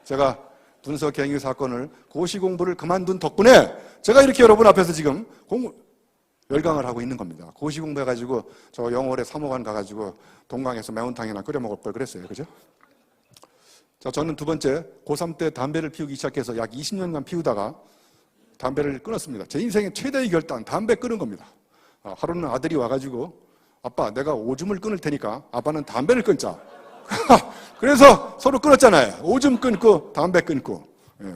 제가 분서갱유 사건을 고시 공부를 그만둔 덕분에 제가 이렇게 여러분 앞에서 지금 열강을 하고 있는 겁니다. 고시 공부해가지고 저 영월에 3호관 가가지고 동강에서 매운탕이나 끓여 먹을 걸 그랬어요. 그죠? 자, 저는 2번째, 고3 때 담배를 피우기 시작해서 약 20년간 피우다가 담배를 끊었습니다. 제 인생의 최대의 결단, 담배 끊은 겁니다. 하루는 아들이 와가지고 아빠, 내가 오줌을 끊을 테니까 아빠는 담배를 끊자. 그래서 서로 끊었잖아요. 오줌 끊고 담배 끊고. 예.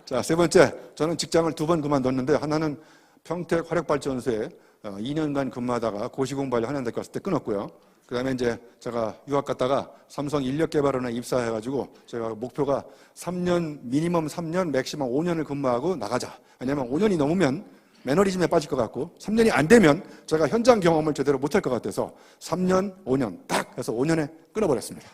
자, 3번째, 저는 직장을 2번 그만뒀는데 하나는 평택 화력발전소에 2년간 근무하다가 고시공부하려 한양대 갔을 때 끊었고요. 그 다음에 이제 제가 유학 갔다가 삼성 인력개발원에 입사해가지고 제가 목표가 3년, 미니멈 3년, 맥시멈 5년을 근무하고 나가자. 왜냐면 5년이 넘으면 매너리즘에 빠질 것 같고 3년이 안 되면 제가 현장 경험을 제대로 못할 것 같아서 3년, 5년 딱 해서 5년에 끊어버렸습니다.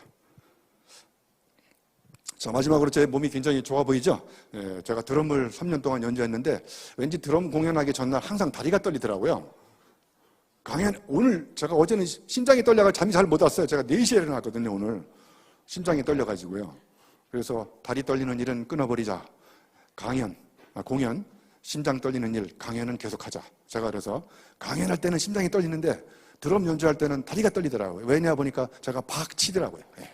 자, 마지막으로 제 몸이 굉장히 좋아 보이죠? 예, 제가 드럼을 3년 동안 연주했는데 왠지 드럼 공연하기 전날 항상 다리가 떨리더라고요. 오늘 제가 어제는 심장이 떨려가 잠이 잘 못 왔어요. 제가 4시에 일어났거든요, 오늘. 심장이 떨려가지고요. 그래서 다리 떨리는 일은 끊어버리자. 공연, 심장 떨리는 일, 강연은 계속하자. 제가 그래서 강연할 때는 심장이 떨리는데 드럼 연주할 때는 다리가 떨리더라고요. 왜냐 보니까 제가 박 치더라고요. 예.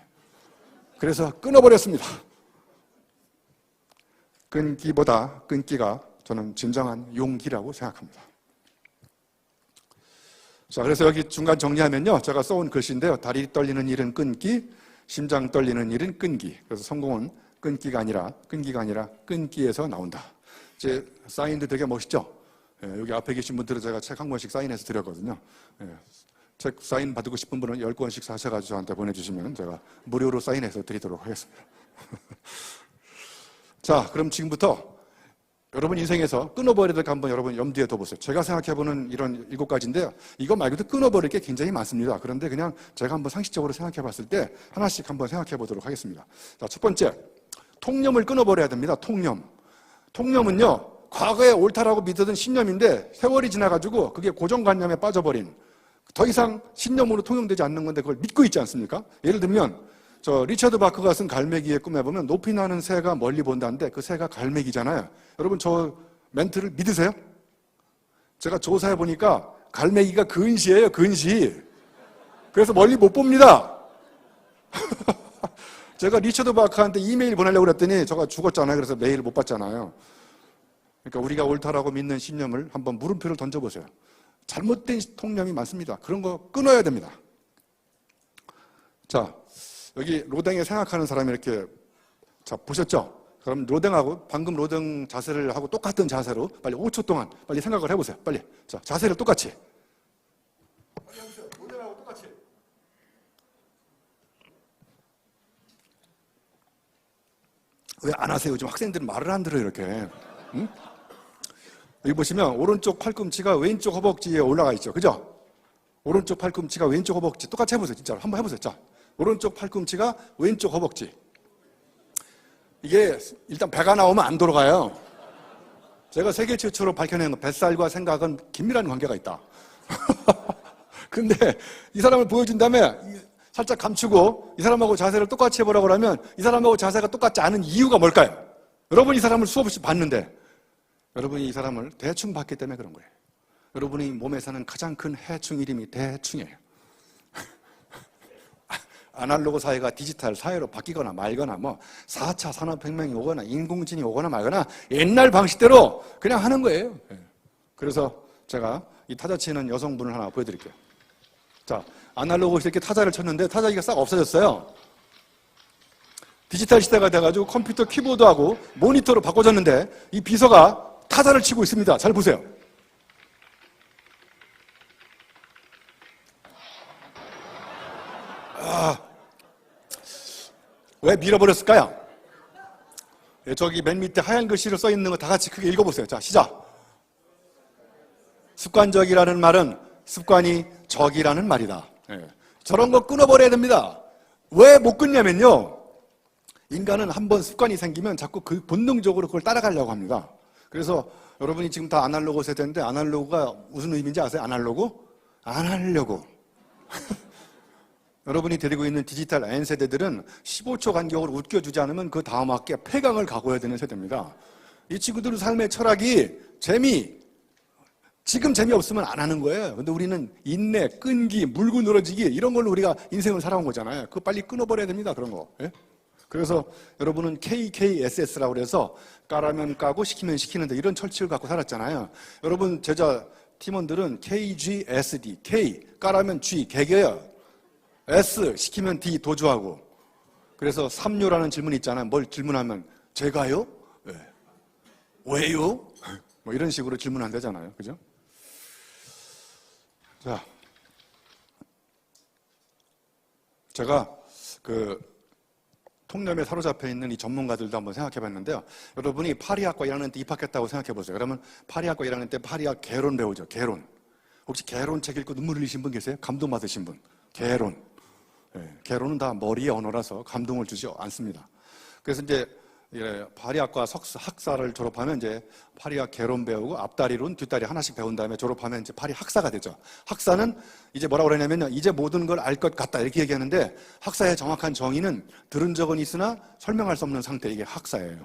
그래서 끊어버렸습니다. 끊기보다 끊기가 저는 진정한 용기라고 생각합니다. 자, 그래서 여기 중간 정리하면요. 제가 써온 글씨인데요. 다리 떨리는 일은 끊기, 심장 떨리는 일은 끈기. 그래서 성공은 끊기가 아니라 끊기에서 나온다. 제 사인도 되게 멋있죠? 예, 여기 앞에 계신 분들은 제가 책 한 권씩 사인해서 드렸거든요. 예, 책 사인 받고 싶은 분은 10권씩 사셔가지고 저한테 보내주시면 제가 무료로 사인해서 드리도록 하겠습니다. 자, 그럼 지금부터 여러분 인생에서 끊어버려야 될 거 한번 여러분 염두에 둬보세요. 제가 생각해보는 이런 7가지인데요. 이거 말고도 끊어버릴 게 굉장히 많습니다. 그런데 그냥 제가 한번 상식적으로 생각해봤을 때 하나씩 한번 생각해보도록 하겠습니다. 자, 첫 번째, 통념을 끊어버려야 됩니다. 통념은요, 과거에 옳다라고 믿었던 신념인데 세월이 지나가지고 그게 고정관념에 빠져버린, 더 이상 신념으로 통용되지 않는 건데 그걸 믿고 있지 않습니까? 예를 들면 리처드 바크가 쓴 갈매기의 꿈에 보면 높이 나는 새가 멀리 본다는데 그 새가 갈매기잖아요. 여러분 저 멘트를 믿으세요? 제가 조사해 보니까 갈매기가 근시예요, 근시. 그래서 멀리 못 봅니다. 제가 리처드 바크한테 이메일 보내려고 그랬더니 저가 죽었잖아요. 그래서 메일을 못 받잖아요. 그러니까 우리가 옳다라고 믿는 신념을 한번 물음표를 던져보세요. 잘못된 통념이 많습니다. 그런 거 끊어야 됩니다. 자, 여기 로댕에 생각하는 사람이 이렇게, 자, 보셨죠? 그럼 로댕하고 방금 로댕 자세를 하고 똑같은 자세로 빨리 5초 동안 빨리 생각을 해보세요. 빨리. 자, 자세를 똑같이. 빨리 해보세요. 로댕하고 똑같이. 왜 안 하세요? 요즘 학생들은 말을 안 들어요, 이렇게. 응? 여기 보시면 오른쪽 팔꿈치가 왼쪽 허벅지에 올라가 있죠. 그죠? 오른쪽 팔꿈치가 왼쪽 허벅지. 똑같이 해보세요. 진짜로. 한번 해보세요. 자, 오른쪽 팔꿈치가 왼쪽 허벅지. 이게 일단 배가 나오면 안 돌아가요. 제가 세계 최초로 밝혀낸 뱃살과 생각은 긴밀한 관계가 있다. 근데 이 사람을 보여준 다음에 살짝 감추고 이 사람하고 자세를 똑같이 해보라고 하면 이 사람하고 자세가 똑같지 않은 이유가 뭘까요? 여러분이 이 사람을 수없이 봤는데 여러분이 이 사람을 대충 봤기 때문에 그런 거예요. 여러분이 몸에 사는 가장 큰 해충 이름이 대충이에요. 아날로그 사회가 디지털 사회로 바뀌거나 말거나 4차 산업혁명이 오거나 인공지능이 오거나 말거나 옛날 방식대로 그냥 하는 거예요. 그래서 제가 이 타자 치는 여성분을 하나 보여드릴게요. 자, 아날로그에서 이렇게 타자를 쳤는데 타자기가 싹 없어졌어요. 디지털 시대가 돼가지고 컴퓨터 키보드하고 모니터로 바꿔졌는데 이 비서가 타자를 치고 있습니다. 잘 보세요. 왜 밀어버렸을까요? 저기 맨 밑에 하얀 글씨로 써 있는 거 다 같이 크게 읽어보세요. 자, 시작. 습관적이라는 말은 습관이 적이라는 말이다. 저런 거 끊어버려야 됩니다. 왜 못 끊냐면요. 인간은 한번 습관이 생기면 자꾸 그 본능적으로 그걸 따라가려고 합니다. 그래서 여러분이 지금 다 아날로그 세대인데 아날로그가 무슨 의미인지 아세요? 아날로그? 안 하려고. 여러분이 데리고 있는 디지털 N세대들은 15초 간격으로 웃겨주지 않으면 그 다음 학기에 폐강을 각오해야 되는 세대입니다. 이 친구들의 삶의 철학이 지금 재미없으면 안 하는 거예요. 근데 우리는 인내, 끈기, 물고 늘어지기 이런 걸로 우리가 인생을 살아온 거잖아요. 그거 빨리 끊어버려야 됩니다. 그런 거. 예? 그래서 여러분은 KKSS라고 그래서 까라면 까고 시키면 시키는데 이런 철칙을 갖고 살았잖아요. 여러분 제자 팀원들은 KGSD, K 까라면 G 개개요. S 시키면 D 도주하고. 그래서 삼요라는 질문이 있잖아요. 뭘 질문하면 제가요? 네. 왜요? 이런 식으로 질문 안 되잖아요. 그죠? 자, 제가 통념에 사로잡혀 있는 이 전문가들도 한번 생각해 봤는데요. 여러분이 파리학과 1학년 때 입학했다고 생각해 보세요. 그러면 파리학과 1학년 때 파리학 개론 배우죠. 개론. 혹시 개론 책 읽고 눈물 흘리신 분 계세요? 감동받으신 분. 개론. 개론은 다 머리의 언어라서 감동을 주지 않습니다. 그래서 이제 파리학과 학사를 졸업하면 이제 파리학 개론 배우고 앞다리론, 뒷다리 하나씩 배운 다음에 졸업하면 이제 파리 학사가 되죠. 학사는 이제 뭐라고 그러냐면요. 이제 모든 걸 알 것 같다 이렇게 얘기하는데 학사의 정확한 정의는 들은 적은 있으나 설명할 수 없는 상태, 이게 학사예요.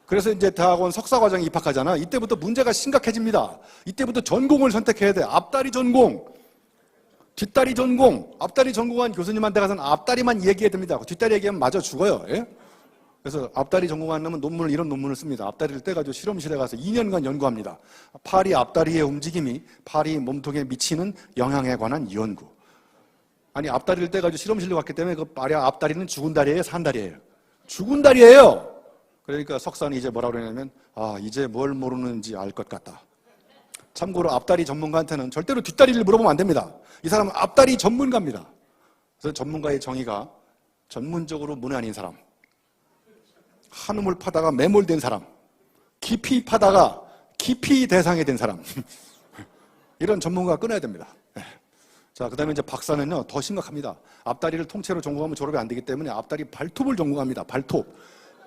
그래서 이제 대학원 석사과정에 입학하잖아. 이때부터 문제가 심각해집니다. 이때부터 전공을 선택해야 돼. 앞다리 전공. 뒷다리 전공, 앞다리 전공한 교수님한테 가서는 앞다리만 얘기해야 됩니다. 뒷다리 얘기하면 마저 죽어요. 예? 그래서 앞다리 전공한 놈은 이런 논문을 씁니다. 앞다리를 떼가지고 실험실에 가서 2년간 연구합니다. 파리 앞다리의 움직임이 파리 몸통에 미치는 영향에 관한 연구. 아니, 앞다리를 떼가지고 실험실로 갔기 때문에 그 파리 앞다리는 죽은 다리예요? 산 다리예요? 죽은 다리예요! 그러니까 석사는 이제 뭐라 그러냐면, 이제 뭘 모르는지 알 것 같다. 참고로 앞다리 전문가한테는 절대로 뒷다리를 물어보면 안 됩니다. 이 사람은 앞다리 전문가입니다. 그래서 전문가의 정의가 전문적으로 문외 아닌 사람, 한우물 파다가 매몰된 사람, 깊이 파다가 깊이 대상이 된 사람 이런 전문가가 끊어야 됩니다. 자, 그 다음에 이제 박사는요 더 심각합니다. 앞다리를 통째로 전공하면 졸업이 안 되기 때문에 앞다리 발톱을 전공합니다. 발톱.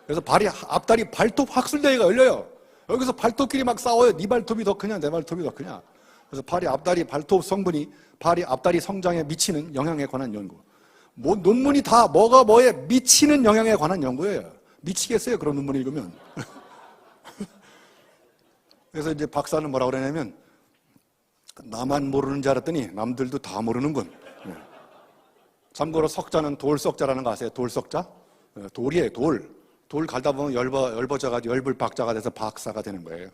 그래서 앞다리 발톱 학술대회가 열려요. 여기서 발톱끼리 막 싸워요. 네 발톱이 더 크냐 내 발톱이 더 크냐. 그래서 파리 앞다리 발톱 성분이 파리 앞다리 성장에 미치는 영향에 관한 연구. 논문이 다 뭐가 뭐에 미치는 영향에 관한 연구예요. 미치겠어요 그런 논문 읽으면. 그래서 이제 박사는 뭐라고 그러냐면 나만 모르는 줄 알았더니 남들도 다 모르는군. 참고로 석자는 돌석자라는 거 아세요? 돌석자? 돌이에요. 돌 갈다 보면 열버져가지고 열불박자가 돼서 박사가 되는 거예요.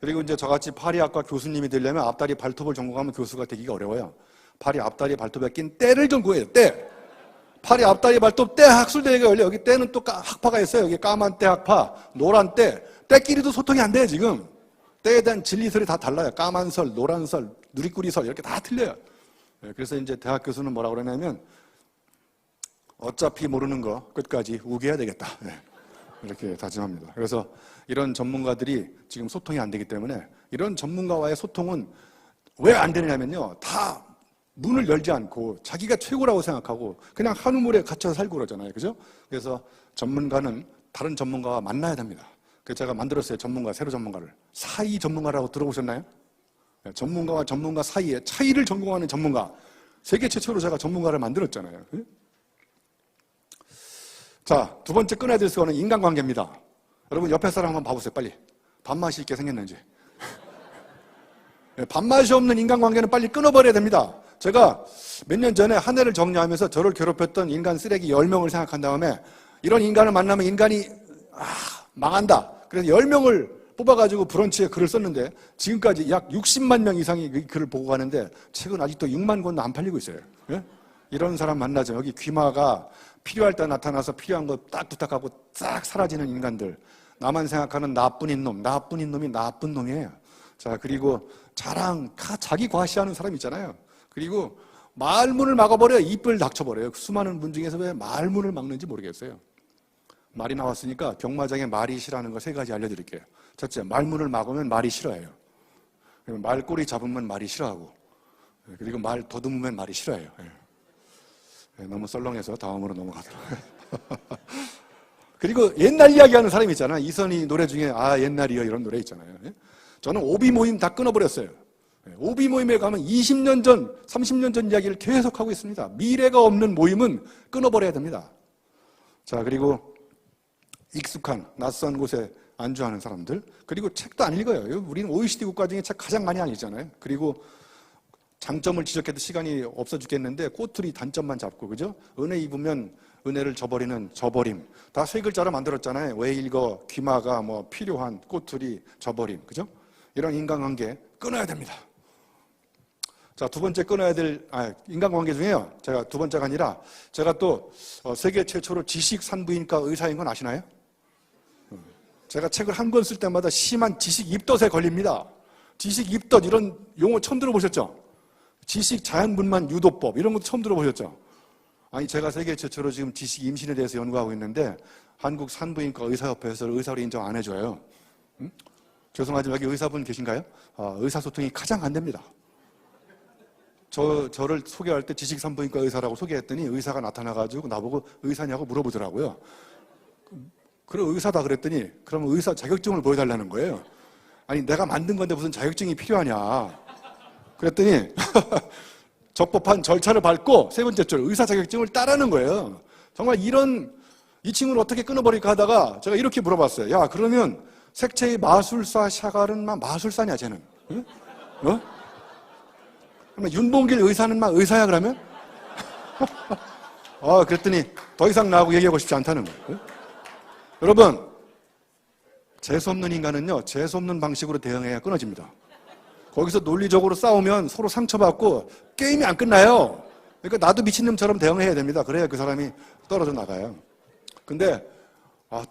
그리고 이제 저같이 파리학과 교수님이 되려면 앞다리 발톱을 전공하면 교수가 되기가 어려워요. 파리 앞다리 발톱에 낀 때를 전공해요. 때. 파리 앞다리 발톱 때 학술대회가 열려. 여기 때는 또 학파가 있어요. 여기 까만 때 학파, 노란 때. 때끼리도 소통이 안 돼요 지금. 때에 대한 진리설이 다 달라요. 까만 설, 노란 설, 누리꾸리 설 이렇게 다 틀려요. 그래서 이제 대학 교수는 뭐라고 그러냐면 어차피 모르는 거 끝까지 우겨야 되겠다. 이렇게 다짐합니다. 그래서 이런 전문가들이 지금 소통이 안 되기 때문에 이런 전문가와의 소통은 왜 안 되느냐면요. 다 문을 열지 않고 자기가 최고라고 생각하고 그냥 한 우물에 갇혀서 살고 그러잖아요. 그죠? 그래서 전문가는 다른 전문가와 만나야 됩니다. 그래서 제가 만들었어요. 새로 전문가를. 사이 전문가라고 들어보셨나요? 전문가와 전문가 사이에 차이를 전공하는 전문가. 세계 최초로 제가 전문가를 만들었잖아요. 자, 두 번째 끊어야 될 수가 있는 인간관계입니다. 여러분 옆에 사람 한번 봐보세요. 빨리. 밥맛이 있게 생겼는지. 밥맛이 없는 인간관계는 빨리 끊어버려야 됩니다. 제가 몇 년 전에 한 해를 정리하면서 저를 괴롭혔던 인간 쓰레기 10명을 생각한 다음에 이런 인간을 만나면 인간이 망한다. 그래서 10명을 뽑아가지고 브런치에 글을 썼는데 지금까지 약 60만 명 이상이 그 글을 보고 가는데 책은 아직도 6만 권도 안 팔리고 있어요. 예? 이런 사람 만나죠. 여기 귀마가 필요할 때 나타나서 필요한 거 딱 부탁하고 싹 사라지는 인간들. 나만 생각하는 나쁜 놈이 나쁜 놈이에요. 자, 그리고 자기 과시하는 사람 있잖아요. 그리고 말문을 막아버려요. 입을 닥쳐버려요. 수많은 분 중에서 왜 말문을 막는지 모르겠어요. 말이 나왔으니까 경마장에 말이 싫어하는 거 3가지 알려드릴게요. 첫째, 말문을 막으면 말이 싫어해요. 말꼬리 잡으면 말이 싫어하고, 그리고 말 더듬으면 말이 싫어해요. 너무 썰렁해서 다음으로 넘어가도록. 그리고 옛날 이야기하는 사람이 있잖아요. 이선희 노래 중에 옛날이요 이런 노래 있잖아요. 저는 오비 모임 다 끊어버렸어요. 오비 모임에 가면 20년 전, 30년 전 이야기를 계속 하고 있습니다. 미래가 없는 모임은 끊어버려야 됩니다. 자, 그리고 익숙한 낯선 곳에 안주하는 사람들, 그리고 책도 안 읽어요. 우리는 OECD 국가 중에 책 가장 많이 안 읽잖아요. 그리고 장점을 지적해도 시간이 없어 죽겠는데 꼬투리 단점만 잡고, 그죠? 은혜 입으면 은혜를 저버리는 저버림. 다 3글자로 만들었잖아요. 왜 읽어? 귀마가 필요한 꼬투리 저버림. 그죠? 이런 인간관계 끊어야 됩니다. 자, 두 번째 끊어야 될 인간관계 중에요. 제가 두 번째가 아니라 제가 또 세계 최초로 지식 산부인과 의사인 건 아시나요? 제가 책을 한 권 쓸 때마다 심한 지식 입덧에 걸립니다. 지식 입덧 이런 용어 처음 들어보셨죠? 지식 자연분만 유도법 이런 것도 처음 들어보셨죠? 제가 세계 최초로 지금 지식 임신에 대해서 연구하고 있는데 한국 산부인과 의사협회에서 의사로 인정 안 해줘요. 죄송하지만 여기 의사분 계신가요? 의사소통이 가장 안 됩니다. 저를 소개할 때 지식산부인과 의사라고 소개했더니 의사가 나타나가지고 나보고 의사냐고 물어보더라고요. 그럼 의사다 그랬더니 그러면 의사 자격증을 보여달라는 거예요. 내가 만든 건데 무슨 자격증이 필요하냐. 그랬더니 적법한 절차를 밟고 세 번째 줄 의사 자격증을 따라는 거예요. 정말 이 친구를 어떻게 끊어버릴까 하다가 제가 이렇게 물어봤어요. 야, 그러면 색채의 마술사 샤갈은 마술사냐 쟤는? 응? 그러면 윤봉길 의사는 의사야 그러면? 그랬더니 더 이상 나하고 얘기하고 싶지 않다는 거예요. 여러분, 재수없는 인간은요, 재수없는 방식으로 대응해야 끊어집니다. 거기서 논리적으로 싸우면 서로 상처받고 게임이 안 끝나요. 그러니까 나도 미친놈처럼 대응해야 됩니다. 그래야 그 사람이 떨어져 나가요. 근데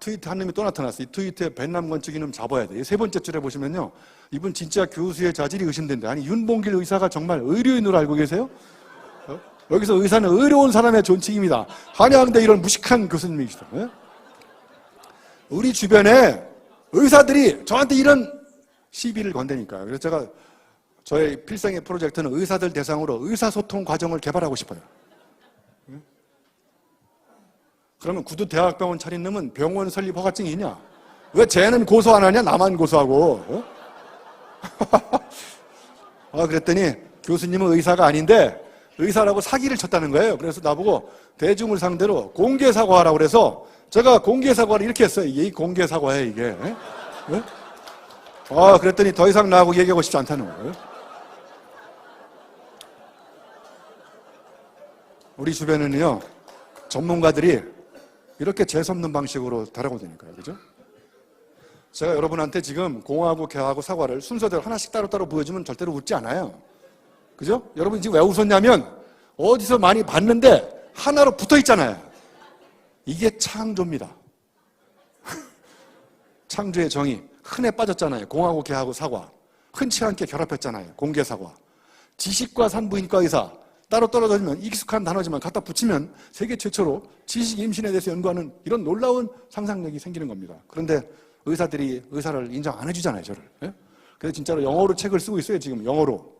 트위터 한 놈이 또 나타났어요. 이 트위터에 벤남 건축 이놈 잡아야 돼. 세 번째 줄에 보시면요, 이분 진짜 교수의 자질이 의심된다. 윤봉길 의사가 정말 의료인으로 알고 계세요? 여기서 의사는 의로운 사람의 존칭입니다. 한양대 이런 무식한 교수님이시다. 우리 주변에 의사들이 저한테 이런 시비를 건다니까요. 그래서 제가 저의 필생의 프로젝트는 의사들 대상으로 의사소통 과정을 개발하고 싶어요. 그러면 구두 대학병원 차린 놈은 병원 설립 허가증이 있냐? 왜 쟤는 고소 안 하냐? 나만 고소하고. 그랬더니 교수님은 의사가 아닌데 의사라고 사기를 쳤다는 거예요. 그래서 나보고 대중을 상대로 공개 사과하라고 그래서 제가 공개 사과를 이렇게 했어요. 이 공개 사과예요, 이게. 그랬더니 더 이상 나하고 얘기하고 싶지 않다는 거예요. 우리 주변에는요, 전문가들이 이렇게 재수없는 방식으로 다뤄보니까요, 그죠? 제가 여러분한테 지금 공하고 개하고 사과를 순서대로 하나씩 따로따로 보여주면 절대로 웃지 않아요. 그죠? 여러분 지금 왜 웃었냐면 어디서 많이 봤는데 하나로 붙어 있잖아요. 이게 창조입니다. 창조의 정의. 흔해 빠졌잖아요. 공하고 개하고 사과. 흔치 않게 결합했잖아요. 공개 사과. 지식과 산부인과 의사. 따로 떨어지면 익숙한 단어지만 갖다 붙이면 세계 최초로 지식 임신에 대해서 연구하는 이런 놀라운 상상력이 생기는 겁니다. 그런데 의사들이 의사를 인정 안 해주잖아요, 저를. 그래서 진짜로 영어로 책을 쓰고 있어요, 지금 영어로.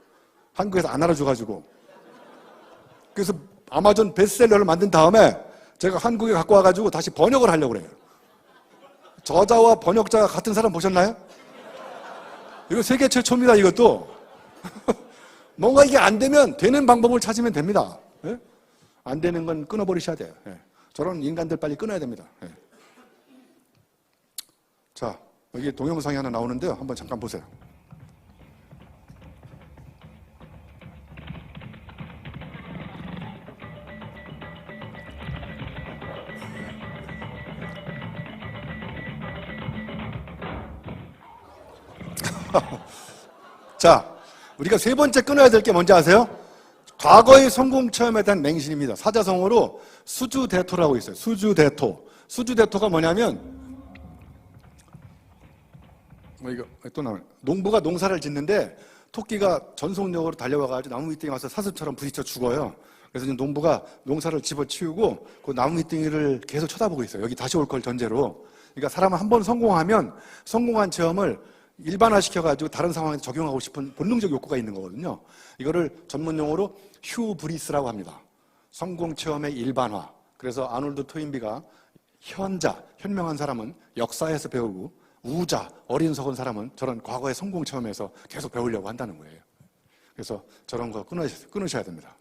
한국에서 안 알아줘가지고. 그래서 아마존 베스트셀러를 만든 다음에 제가 한국에 갖고 와가지고 다시 번역을 하려고 그래요. 저자와 번역자가 같은 사람 보셨나요? 이거 세계 최초입니다, 이것도. 뭔가 이게 안 되면 되는 방법을 찾으면 됩니다. 예? 안 되는 건 끊어버리셔야 돼요. 예. 저런 인간들 빨리 끊어야 됩니다. 예. 자, 여기 동영상이 하나 나오는데요. 한번 잠깐 보세요. 자, 우리가 세 번째 끊어야 될 게 뭔지 아세요? 과거의 성공 체험에 대한 맹신입니다. 사자성어로 수주대토라고 있어요. 수주대토. 수주대토가 뭐냐면, 이거 또 나와요. 농부가 농사를 짓는데 토끼가 전속력으로 달려와가지고 나무 밑둥이 와서 사슴처럼 부딪혀 죽어요. 그래서 이제 농부가 농사를 집어치우고 그 나무 밑둥이를 계속 쳐다보고 있어요. 여기 다시 올 걸 전제로. 그러니까 사람은 한 번 성공하면 성공한 체험을 일반화시켜가지고 다른 상황에 적용하고 싶은 본능적 욕구가 있는 거거든요. 이거를 전문 용어로 휴브리스라고 합니다. 성공 체험의 일반화. 그래서 아놀드 토인비가 현명한 사람은 역사에서 배우고 우자, 어린석은 사람은 저런 과거의 성공 체험에서 계속 배우려고 한다는 거예요. 그래서 저런 거 끊으셔야 됩니다.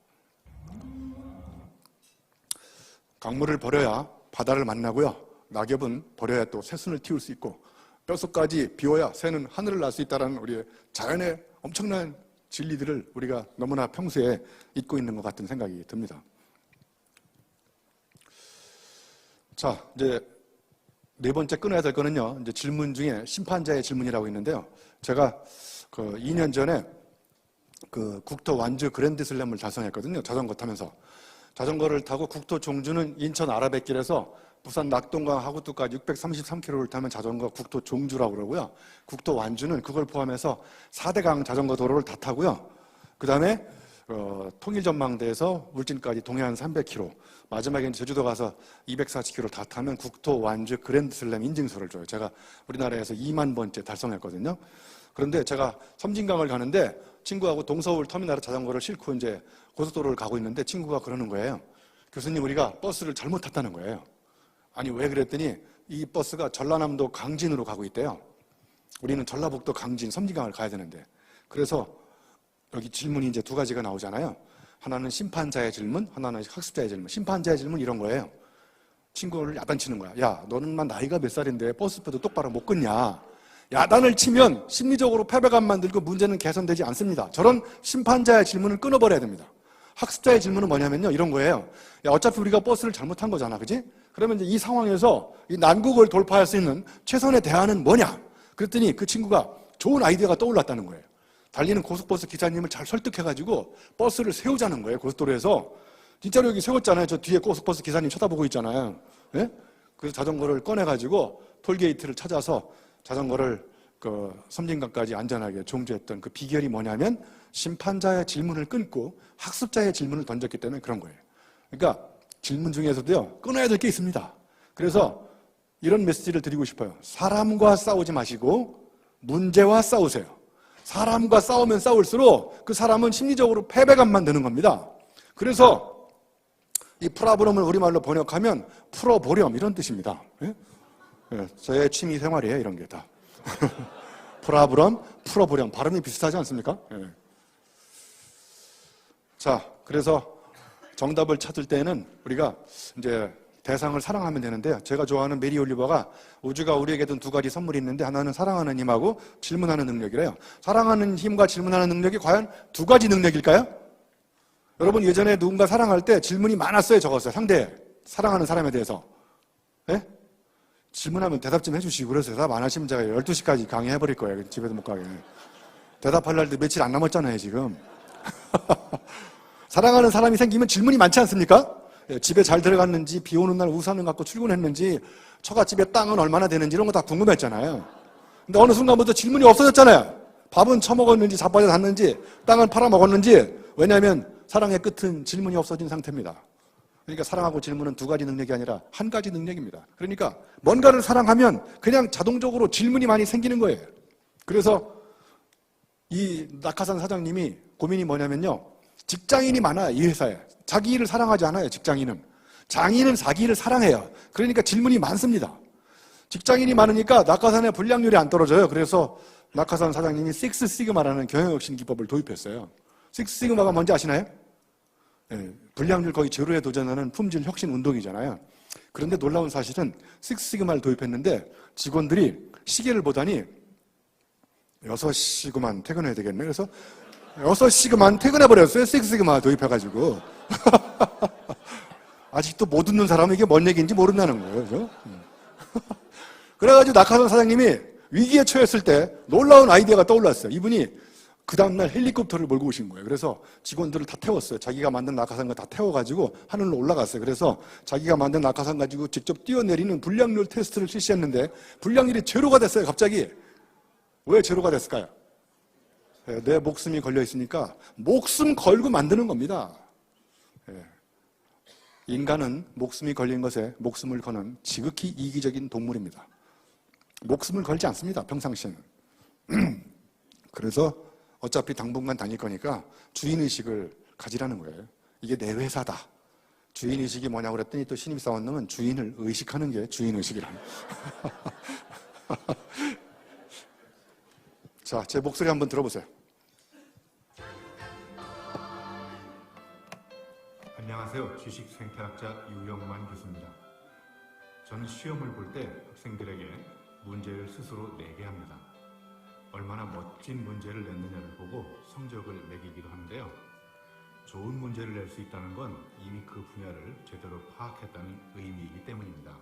강물을 버려야 바다를 만나고요. 낙엽은 버려야 또 새순을 틔울 수 있고 뼛속까지 비워야 새는 하늘을 날 수 있다는 우리의 자연의 엄청난 진리들을 우리가 너무나 평소에 잊고 있는 것 같은 생각이 듭니다. 자, 이제 네 번째 끊어야 될 거는요. 이제 질문 중에 심판자의 질문이라고 있는데요. 제가 2년 전에 국토 완주 그랜드슬램을 달성했거든요. 자전거 타면서. 자전거를 타고 국토 종주는 인천 아라뱃길에서 부산 낙동강 하구뚜까지 633km를 타면 자전거 국토 종주라고 그러고요. 국토 완주는 그걸 포함해서 4대강 자전거 도로를 다 타고요. 그 다음에 통일전망대에서 울진까지 동해안 300km, 마지막에는 제주도 가서 240km 다 타면 국토 완주 그랜드슬램 인증서를 줘요. 제가 우리나라에서 2만 번째 달성했거든요. 그런데 제가 섬진강을 가는데 친구하고 동서울 터미널에 자전거를 싣고 이제 고속도로를 가고 있는데 친구가 그러는 거예요. 교수님, 우리가 버스를 잘못 탔다는 거예요. 아니, 왜 그랬더니 이 버스가 전라남도 강진으로 가고 있대요. 우리는 전라북도 강진, 섬진강을 가야 되는데. 그래서 여기 질문이 이제 두 가지가 나오잖아요. 하나는 심판자의 질문, 하나는 학습자의 질문. 심판자의 질문 이런 거예요. 친구를 야단치는 거야. 야, 너는만 나이가 몇 살인데 버스표도 똑바로 못 끊냐. 야단을 치면 심리적으로 패배감만 들고 문제는 개선되지 않습니다. 저런 심판자의 질문을 끊어버려야 됩니다. 학습자의 질문은 뭐냐면요, 이런 거예요. 야, 어차피 우리가 버스를 잘못한 거잖아, 그지? 그러면 이제 이 상황에서 이 난국을 돌파할 수 있는 최선의 대안은 뭐냐? 그랬더니 그 친구가 좋은 아이디어가 떠올랐다는 거예요. 달리는 고속버스 기사님을 잘 설득해가지고 버스를 세우자는 거예요, 고속도로에서. 진짜로 여기 세웠잖아요. 저 뒤에 고속버스 기사님 쳐다보고 있잖아요. 예? 그래서 자전거를 꺼내가지고 톨게이트를 찾아서 자전거를 섬진강까지 안전하게 종주했던 그 비결이 뭐냐면 심판자의 질문을 끊고 학습자의 질문을 던졌기 때문에 그런 거예요. 그러니까 질문 중에서도요, 끊어야 될 게 있습니다. 그래서 이런 메시지를 드리고 싶어요. 사람과 싸우지 마시고 문제와 싸우세요. 사람과 싸우면 싸울수록 그 사람은 심리적으로 패배감만 드는 겁니다. 그래서 이 프라브럼을 우리말로 번역하면 풀어보렴, 이런 뜻입니다. 예? 예, 저의 취미 생활이에요, 이런 게 다. 프라브럼, 풀어보렴. 발음이 비슷하지 않습니까? 예. 자, 그래서 정답을 찾을 때는 우리가 이제 대상을 사랑하면 되는데요. 제가 좋아하는 메리 올리버가 우주가 우리에게 준 두 가지 선물이 있는데 하나는 사랑하는 힘하고 질문하는 능력이래요. 사랑하는 힘과 질문하는 능력이 과연 두 가지 능력일까요? 여러분, 예전에 누군가 사랑할 때 질문이 많았어요, 적었어요? 상대, 사랑하는 사람에 대해서. 예? 질문하면 대답 좀 해주시고, 그래서 대답 안 하시면 제가 12시까지 강의해버릴 거예요. 집에도 못 가게. 대답할 날도 며칠 안 남았잖아요, 지금. 사랑하는 사람이 생기면 질문이 많지 않습니까? 집에 잘 들어갔는지, 비 오는 날 우산을 갖고 출근했는지, 처갓집에 땅은 얼마나 되는지 이런 거 다 궁금했잖아요. 근데 어느 순간부터 질문이 없어졌잖아요. 밥은 처먹었는지, 자빠져 잤는지, 땅은 팔아먹었는지. 왜냐하면 사랑의 끝은 질문이 없어진 상태입니다. 그러니까 사랑하고 질문은 두 가지 능력이 아니라 한 가지 능력입니다. 그러니까 뭔가를 사랑하면 그냥 자동적으로 질문이 많이 생기는 거예요. 그래서 이 낙하산 사장님이 고민이 뭐냐면요, 직장인이 많아요, 이 회사에. 자기 일을 사랑하지 않아요, 직장인은. 장인은 자기 일을 사랑해요. 그러니까 질문이 많습니다. 직장인이 많으니까 낙하산의 불량률이 안 떨어져요. 그래서 낙하산 사장님이 식스시그마라는 경영혁신 기법을 도입했어요. 식스시그마가 뭔지 아시나요? 네, 불량률 거의 제로에 도전하는 품질 혁신 운동이잖아요. 그런데 놀라운 사실은 식스시그마를 도입했는데 직원들이 시계를 보더니 6시구만 퇴근해야 되겠네. 그래서 6시구만 퇴근해버렸어요. 식스시그마 도입해가지고. 아직도 못 웃는 사람은 이게 뭔 얘기인지 모른다는 거예요. 그죠? 그래가지고 낙하산 사장님이 위기에 처했을 때 놀라운 아이디어가 떠올랐어요. 이분이 그 다음날 헬리콥터를 몰고 오신 거예요. 그래서 직원들을 다 태웠어요. 자기가 만든 낙하산과 다 태워가지고 하늘로 올라갔어요. 그래서 자기가 만든 낙하산 가지고 직접 뛰어내리는 불량률 테스트를 실시했는데 불량률이 제로가 됐어요. 갑자기. 왜 제로가 됐을까요? 내 목숨이 걸려 있으니까 목숨 걸고 만드는 겁니다. 인간은 목숨이 걸린 것에 목숨을 거는 지극히 이기적인 동물입니다. 목숨을 걸지 않습니다. 평상시에는. 그래서 어차피 당분간 다닐 거니까 주인의식을 가지라는 거예요. 이게 내 회사다. 주인의식이 뭐냐고 그랬더니 또 신입사원님은 주인을 의식하는 게 주인의식이라는. 자, 제 목소리 한번 들어보세요.
안녕하세요. 주식생태학자 유영만 교수입니다. 저는 시험을 볼 때 학생들에게 문제를 스스로 내게 합니다. 얼마나 멋진 문제를 냈느냐를 보고 성적을 매기기도 하는데요. 좋은 문제를 낼 수 있다는 건 이미 그 분야를 제대로 파악했다는 의미이기 때문입니다.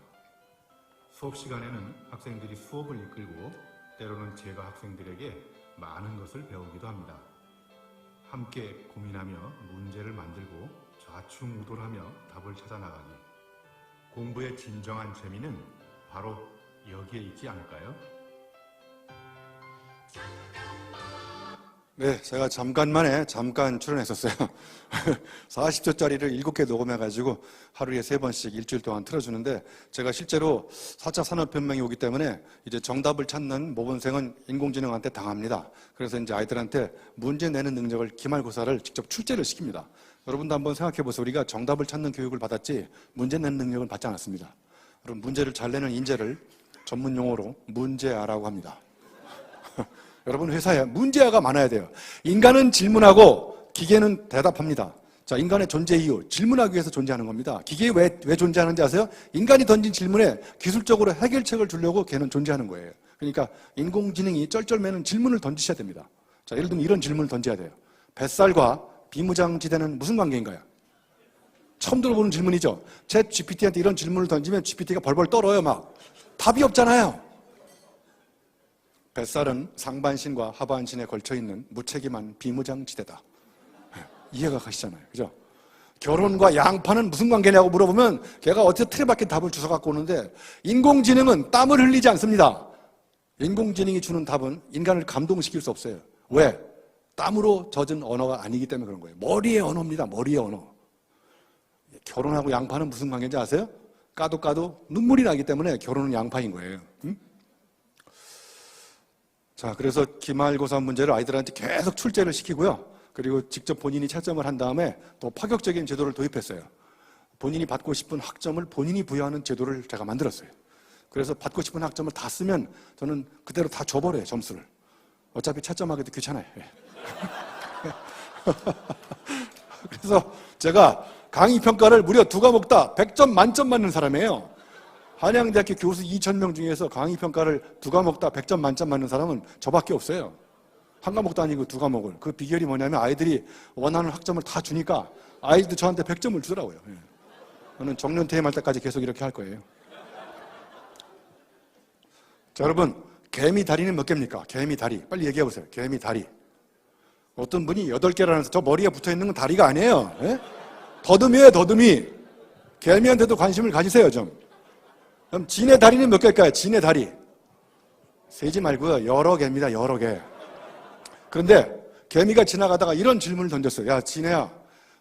수업 시간에는 학생들이 수업을 이끌고 때로는 제가 학생들에게 많은 것을 배우기도 합니다. 함께 고민하며 문제를 만들고 좌충우돌하며 답을 찾아 나가기. 공부의 진정한 재미는 바로 여기에 있지 않을까요?
네, 제가 잠깐 출연했었어요. 40초짜리를 7개 녹음해가지고 하루에 3번씩 일주일 동안 틀어주는데 제가 실제로 4차 산업혁명이 오기 때문에 이제 정답을 찾는 모범생은 인공지능한테 당합니다. 그래서 이제 아이들한테 문제 내는 능력을 기말고사를 직접 출제를 시킵니다. 여러분도 한번 생각해 보세요. 우리가 정답을 찾는 교육을 받았지 문제 내는 능력을 받지 않았습니다. 여러분 문제를 잘 내는 인재를 전문 용어로 문제아라고 합니다. 여러분 회사에 문제아가 많아야 돼요. 인간은 질문하고 기계는 대답합니다. 자, 인간의 존재 이유, 질문하기 위해서 존재하는 겁니다. 기계가 왜 존재하는지 아세요? 인간이 던진 질문에 기술적으로 해결책을 주려고 걔는 존재하는 거예요. 그러니까 인공지능이 쩔쩔매는 질문을 던지셔야 됩니다. 자, 예를 들면 이런 질문을 던져야 돼요. 뱃살과 비무장지대는 무슨 관계인가요? 처음 들어보는 질문이죠. 챗 GPT한테 이런 질문을 던지면 GPT가 벌벌 떨어요. 막 답이 없잖아요. 뱃살은 상반신과 하반신에 걸쳐있는 무책임한 비무장지대다. 이해가 가시잖아요. 그죠? 결혼과 양파는 무슨 관계냐고 물어보면 걔가 어떻게 틀에 박힌 답을 주워 갖고 오는데 인공지능은 땀을 흘리지 않습니다. 인공지능이 주는 답은 인간을 감동시킬 수 없어요. 왜? 땀으로 젖은 언어가 아니기 때문에 그런 거예요. 머리의 언어입니다. 머리의 언어. 결혼하고 양파는 무슨 관계인지 아세요? 까도 눈물이 나기 때문에 결혼은 양파인 거예요. 응? 자, 그래서 기말고사 문제를 아이들한테 계속 출제를 시키고요. 그리고 직접 본인이 채점을 한 다음에 또 파격적인 제도를 도입했어요. 본인이 받고 싶은 학점을 본인이 부여하는 제도를 제가 만들었어요. 그래서 받고 싶은 학점을 다 쓰면 저는 그대로 다 줘버려요, 점수를. 어차피 채점하기도 귀찮아요. 그래서 제가 강의평가를 무려 2과목 다 100점 만점 맞는 사람이에요. 한양대학교 교수 2,000명 중에서 강의평가를 2과목 다 100점 만점 맞는 사람은 저밖에 없어요. 한 과목도 아니고 2과목을. 그 비결이 뭐냐면 아이들이 원하는 학점을 다 주니까 아이들도 저한테 100점을 주더라고요. 저는 정년 퇴임할 때까지 계속 이렇게 할 거예요. 자, 여러분, 개미 다리는 몇 개입니까? 개미 다리. 빨리 얘기해 보세요. 개미 다리. 어떤 분이 8개라면서 저 머리에 붙어 있는 건 다리가 아니에요. 예? 더듬이에요, 더듬이. 개미한테도 관심을 가지세요, 좀. 그럼 진의 다리는 몇 개일까요? 진의 다리. 세지 말고요. 여러 개입니다. 여러 개. 그런데 개미가 지나가다가 이런 질문을 던졌어요. 야, 진혜야.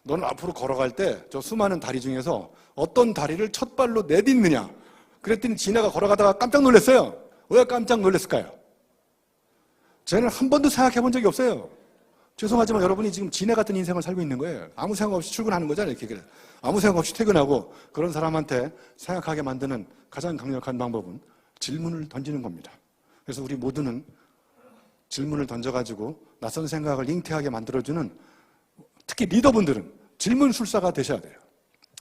너는 앞으로 걸어갈 때 저 수많은 다리 중에서 어떤 다리를 첫 발로 내딛느냐. 그랬더니 진혜가 걸어가다가 깜짝 놀랐어요. 왜 깜짝 놀랐을까요? 쟤는 한 번도 생각해 본 적이 없어요. 죄송하지만 여러분이 지금 진해 같은 인생을 살고 있는 거예요. 아무 생각 없이 출근하는 거잖아요. 이렇게. 아무 생각 없이 퇴근하고 그런 사람한테 생각하게 만드는 가장 강력한 방법은 질문을 던지는 겁니다. 그래서 우리 모두는 질문을 던져가지고 낯선 생각을 잉태하게 만들어주는, 특히 리더분들은 질문술사가 되셔야 돼요.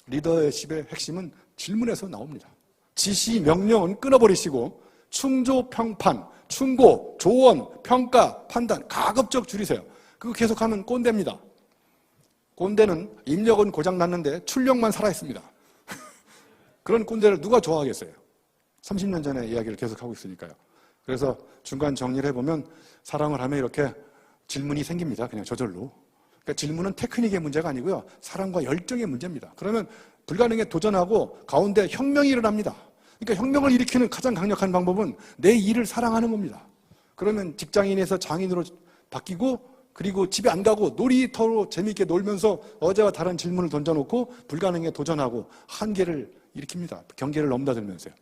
리더십의 핵심은 질문에서 나옵니다. 지시, 명령은 끊어버리시고 충조, 평판, 충고, 조언, 평가, 판단 가급적 줄이세요. 그거 계속하면 꼰대입니다. 꼰대는 입력은 고장났는데 출력만 살아있습니다. 그런 꼰대를 누가 좋아하겠어요? 30년 전의 이야기를 계속하고 있으니까요. 그래서 중간 정리를 해보면 사랑을 하면 이렇게 질문이 생깁니다. 그냥 저절로. 그러니까 질문은 테크닉의 문제가 아니고요. 사랑과 열정의 문제입니다. 그러면 불가능에 도전하고 가운데 혁명이 일어납니다. 그러니까 혁명을 일으키는 가장 강력한 방법은 내 일을 사랑하는 겁니다. 그러면 직장인에서 장인으로 바뀌고, 그리고 집에 안 가고 놀이터로 재미있게 놀면서 어제와 다른 질문을 던져놓고 불가능에 도전하고 한계를 일으킵니다. 경계를 넘나들면서요.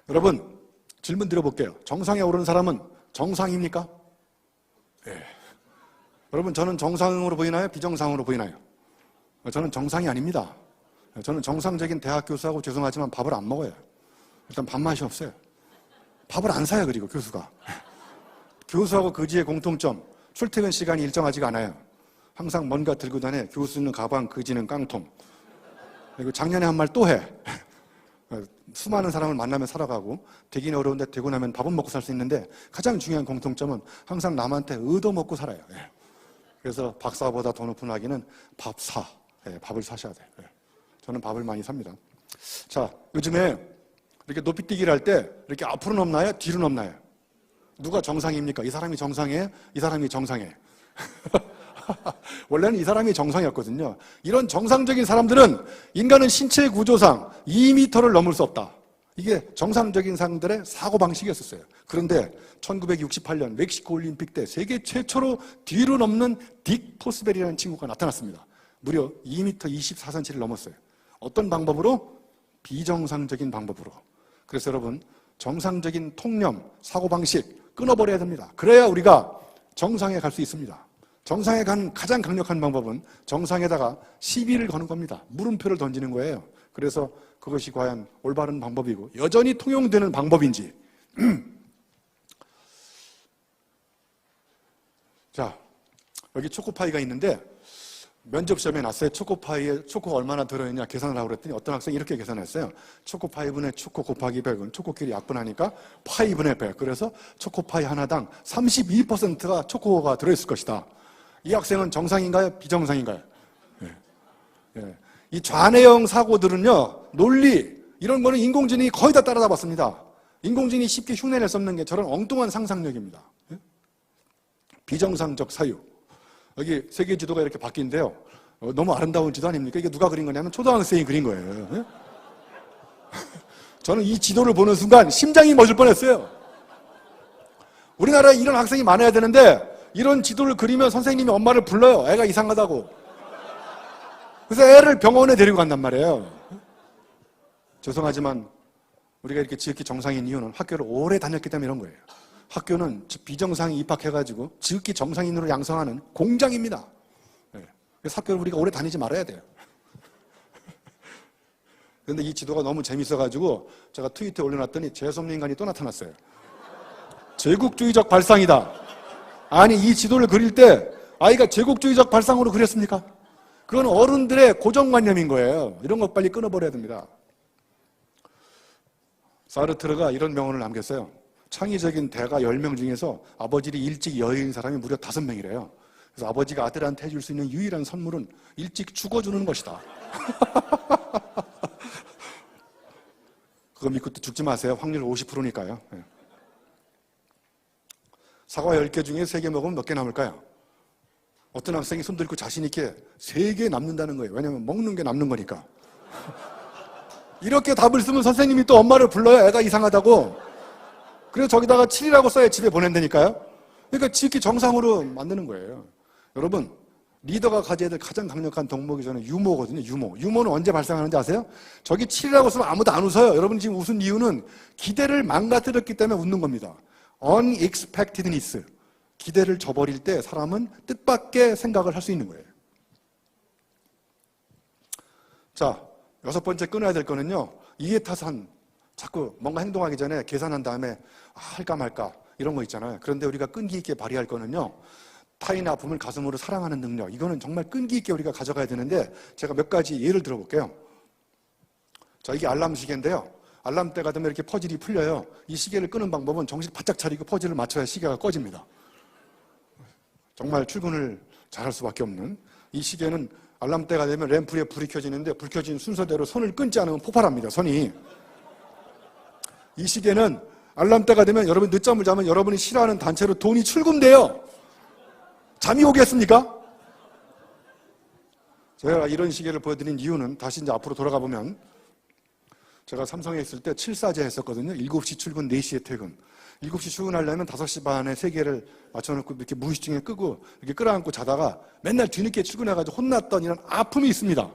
여러분, 질문 드려볼게요. 정상에 오른 사람은 정상입니까? 예. 여러분, 저는 정상으로 보이나요? 비정상으로 보이나요? 저는 정상이 아닙니다. 저는 정상적인 대학 교수하고 죄송하지만 밥을 안 먹어요. 일단 밥맛이 없어요. 밥을 안 사요. 그리고 교수가. 교수하고 그지의 공통점, 출퇴근 시간이 일정하지가 않아요. 항상 뭔가 들고 다녀. 교수는 가방, 그지는 깡통. 그리고 작년에 한 말 또 해. 수많은 사람을 만나면 살아가고, 되긴 어려운데 되고 나면 밥은 먹고 살 수 있는데 가장 중요한 공통점은 항상 남한테 얻어먹고 살아요. 그래서 박사보다 더 높은 학위는 밥사. 밥을 사셔야 돼요. 저는 밥을 많이 삽니다. 자, 요즘에 이렇게 높이뛰기를 할 때 이렇게 앞으로 넘나요? 뒤로 넘나요? 누가 정상입니까? 이 사람이 정상이에요? 이 사람이 정상이에요? 원래는 이 사람이 정상이었거든요. 이런 정상적인 사람들은 인간은 신체 구조상 2m를 넘을 수 없다. 이게 정상적인 사람들의 사고방식이었어요. 그런데 1968년 멕시코 올림픽 때 세계 최초로 뒤로 넘는 딕 포스벨이라는 친구가 나타났습니다. 무려 2m 24cm를 넘었어요. 어떤 방법으로? 비정상적인 방법으로. 그래서 여러분, 정상적인 통념, 사고방식 끊어버려야 됩니다. 그래야 우리가 정상에 갈 수 있습니다. 정상에 간 가장 강력한 방법은 정상에다가 시비를 거는 겁니다. 물음표를 던지는 거예요. 그래서 그것이 과연 올바른 방법이고 여전히 통용되는 방법인지. 자, 여기 초코파이가 있는데 면접시험에 났어요. 초코파이에 초코가 얼마나 들어있냐 계산을 하고 그랬더니 어떤 학생이 이렇게 계산했어요. 초코파이분의 초코 곱하기 100은 초코끼리 약분하니까 파이분의 100. 그래서 초코파이 하나당 32%가 초코가 들어있을 것이다. 이 학생은 정상인가요? 비정상인가요? 예. 이 좌뇌형 사고들은요, 논리, 이런 거는 인공지능이 거의 다 따라잡았습니다. 인공지능이 쉽게 흉내낼 수 없는 게 저런 엉뚱한 상상력입니다. 예? 비정상적 사유. 여기 세계 지도가 이렇게 바뀐데요. 너무 아름다운 지도 아닙니까? 이게 누가 그린 거냐면 초등학생이 그린 거예요. 예? 저는 이 지도를 보는 순간 심장이 멎을 뻔했어요. 우리나라에 이런 학생이 많아야 되는데 이런 지도를 그리면 선생님이 엄마를 불러요. 애가 이상하다고. 그래서 애를 병원에 데리고 간단 말이에요. 죄송하지만 우리가 이렇게 지극히 정상인 이유는 학교를 오래 다녔기 때문에 이런 거예요. 학교는 비정상이 입학해가지고 지극히 정상인으로 양성하는 공장입니다. 그래서 학교를 우리가 오래 다니지 말아야 돼요. 그런데 이 지도가 너무 재밌어가지고 제가 트위터에 올려놨더니 재수없는 인간이 또 나타났어요. 제국주의적 발상이다. 아니, 이 지도를 그릴 때 아이가 제국주의적 발상으로 그렸습니까? 그건 어른들의 고정관념인 거예요. 이런 거 빨리 끊어버려야 됩니다. 사르트르가 이런 명언을 남겼어요. 창의적인 대가 10명 중에서 아버지를 일찍 여인 사람이 무려 5명이래요. 그래서 아버지가 아들한테 해줄 수 있는 유일한 선물은 일찍 죽어주는 것이다. 그거 믿고 또 죽지 마세요. 확률 50%니까요. 사과 10개 중에 3개 먹으면 몇 개 남을까요? 어떤 학생이 손 들고 자신 있게 3개 남는다는 거예요. 왜냐하면 먹는 게 남는 거니까. 이렇게 답을 쓰면 선생님이 또 엄마를 불러요. 애가 이상하다고. 그래서 저기다가 7이라고 써야 집에 보낸다니까요. 그러니까 지극히 정상으로 만드는 거예요. 여러분, 리더가 가져야 될 가장 강력한 덕목이 저는 유머거든요. 유머는 언제 발생하는지 아세요? 저기 7이라고 쓰면 아무도 안 웃어요. 여러분 지금 웃은 이유는 기대를 망가뜨렸기 때문에 웃는 겁니다. unexpectedness. 기대를 저버릴 때 사람은 뜻밖의 생각을 할 수 있는 거예요. 자, 6번째 끊어야 될 거는요, 이해타산 자꾸 뭔가 행동하기 전에 계산한 다음에 할까 말까 이런 거 있잖아요. 그런데 우리가 끈기 있게 발휘할 거는요, 타인의 아픔을 가슴으로 사랑하는 능력, 이거는 정말 끈기 있게 우리가 가져가야 되는데, 제가 몇 가지 예를 들어볼게요. 자, 이게 알람 시계인데요. 알람때가 되면 이렇게 퍼즐이 풀려요. 이 시계를 끄는 방법은 정신 바짝 차리고 퍼즐을 맞춰야 시계가 꺼집니다. 정말 출근을 잘할 수밖에 없는 이 시계는 알람때가 되면 램프에 불이 켜지는데, 불 켜진 순서대로 손을 끊지 않으면 폭발합니다, 손이. 이 시계는 알람때가 되면 여러분 늦잠을 자면 여러분이 싫어하는 단체로 돈이 출금돼요. 잠이 오겠습니까? 제가 이런 시계를 보여드린 이유는, 다시 이제 앞으로 돌아가 보면, 제가 삼성에 있을 때 7사제 했었거든요. 7시 출근, 4시에 퇴근. 7시 출근하려면 5시 반에 세계를 맞춰놓고 이렇게 무의식중에 끄고 이렇게 끌어안고 자다가 맨날 뒤늦게 출근해가지고 혼났던 이런 아픔이 있습니다.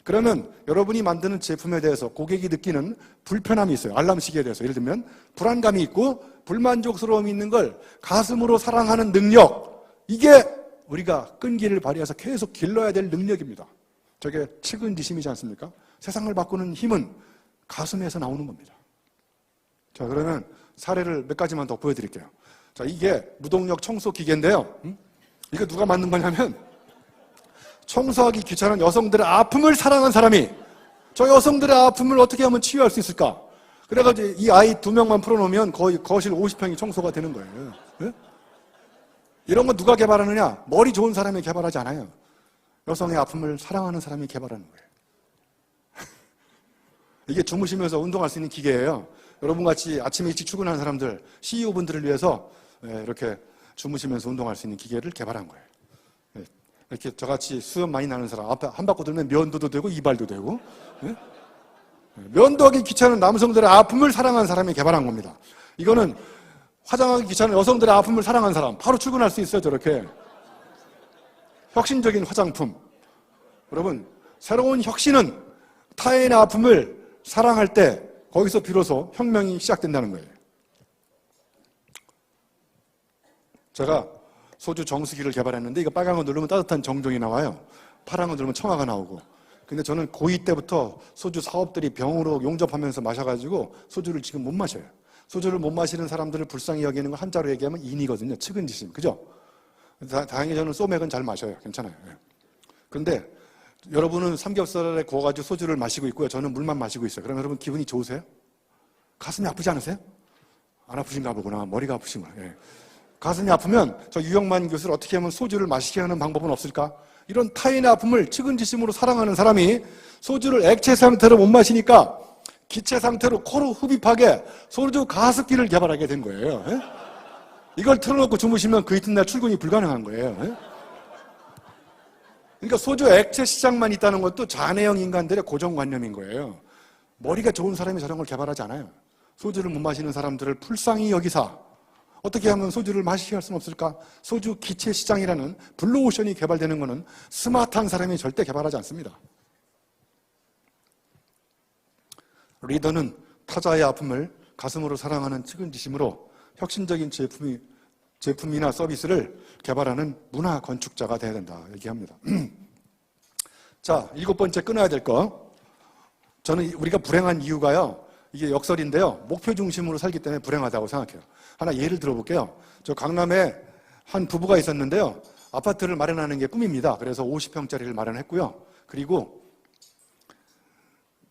그러면 여러분이 만드는 제품에 대해서 고객이 느끼는 불편함이 있어요. 알람 시계에 대해서. 예를 들면 불안감이 있고 불만족스러움이 있는 걸 가슴으로 사랑하는 능력, 이게 우리가 끈기를 발휘해서 계속 길러야 될 능력입니다. 저게 측은지심이지 않습니까? 세상을 바꾸는 힘은 가슴에서 나오는 겁니다. 자, 그러면 사례를 몇 가지만 더 보여드릴게요. 자, 이게 무동력 청소 기계인데요. 이거 누가 만든 거냐면, 청소하기 귀찮은 여성들의 아픔을 사랑한 사람이, 저 여성들의 아픔을 어떻게 하면 치유할 수 있을까? 그래가지고 이 아이 2명만 풀어놓으면 거의 거실 50평이 청소가 되는 거예요. 네? 이런 거 누가 개발하느냐? 머리 좋은 사람이 개발하지 않아요. 여성의 아픔을 사랑하는 사람이 개발하는 거예요. 이게 주무시면서 운동할 수 있는 기계예요. 여러분같이 아침에 일찍 출근하는 사람들, CEO분들을 위해서 이렇게 주무시면서 운동할 수 있는 기계를 개발한 거예요. 이렇게 저같이 수염 많이 나는 사람, 앞에 한 바퀴 돌면 면도도 되고 이발도 되고, 면도하기 귀찮은 남성들의 아픔을 사랑한 사람이 개발한 겁니다. 이거는 화장하기 귀찮은 여성들의 아픔을 사랑한 사람, 바로 출근할 수 있어요. 저렇게 혁신적인 화장품. 여러분, 새로운 혁신은 타인의 아픔을 사랑할 때 거기서 비로소 혁명이 시작된다는 거예요. 제가 소주 정수기를 개발했는데, 이거 빨간 거 누르면 따뜻한 정종이 나와요. 파란 거 누르면 청아가 나오고. 근데 저는 고2 때부터 소주 사업들이 병으로 용접하면서 마셔가지고 소주를 지금 못 마셔요. 소주를 못 마시는 사람들을 불쌍히 여기는 거 한자로 얘기하면 인이거든요. 측은지심. 그죠? 다행히 저는 소맥은 잘 마셔요. 괜찮아요. 근데 여러분은 삼겹살에 구워가지고 소주를 마시고 있고요. 저는 물만 마시고 있어요. 그럼 여러분 기분이 좋으세요? 가슴이 아프지 않으세요? 안 아프신가 보구나. 머리가 아프신가. 예. 가슴이 아프면 저 유영만 교수를 어떻게 하면 소주를 마시게 하는 방법은 없을까? 이런 타인의 아픔을 측은지심으로 사랑하는 사람이 소주를 액체 상태로 못 마시니까 기체 상태로 코로 흡입하게 소주 가습기를 개발하게 된 거예요. 예? 이걸 틀어놓고 주무시면 그 이튿날 출근이 불가능한 거예요. 예? 그러니까 소주 액체 시장만 있다는 것도 잔해형 인간들의 고정관념인 거예요. 머리가 좋은 사람이 저런 걸 개발하지 않아요. 소주를 못 마시는 사람들을 불쌍히 여기사 어떻게 하면 소주를 마시게 할 수는 없을까? 소주 기체 시장이라는 블루오션이 개발되는 것은 스마트한 사람이 절대 개발하지 않습니다. 리더는 타자의 아픔을 가슴으로 사랑하는 측은지심으로 혁신적인 제품이나 서비스를 개발하는 문화 건축자가 되어야 된다 얘기합니다. 자, 7번째 끊어야 될 거. 저는 우리가 불행한 이유가요, 이게 역설인데요, 목표 중심으로 살기 때문에 불행하다고 생각해요. 하나 예를 들어볼게요. 저 강남에 한 부부가 있었는데요, 아파트를 마련하는 게 꿈입니다. 그래서 50평짜리를 마련했고요. 그리고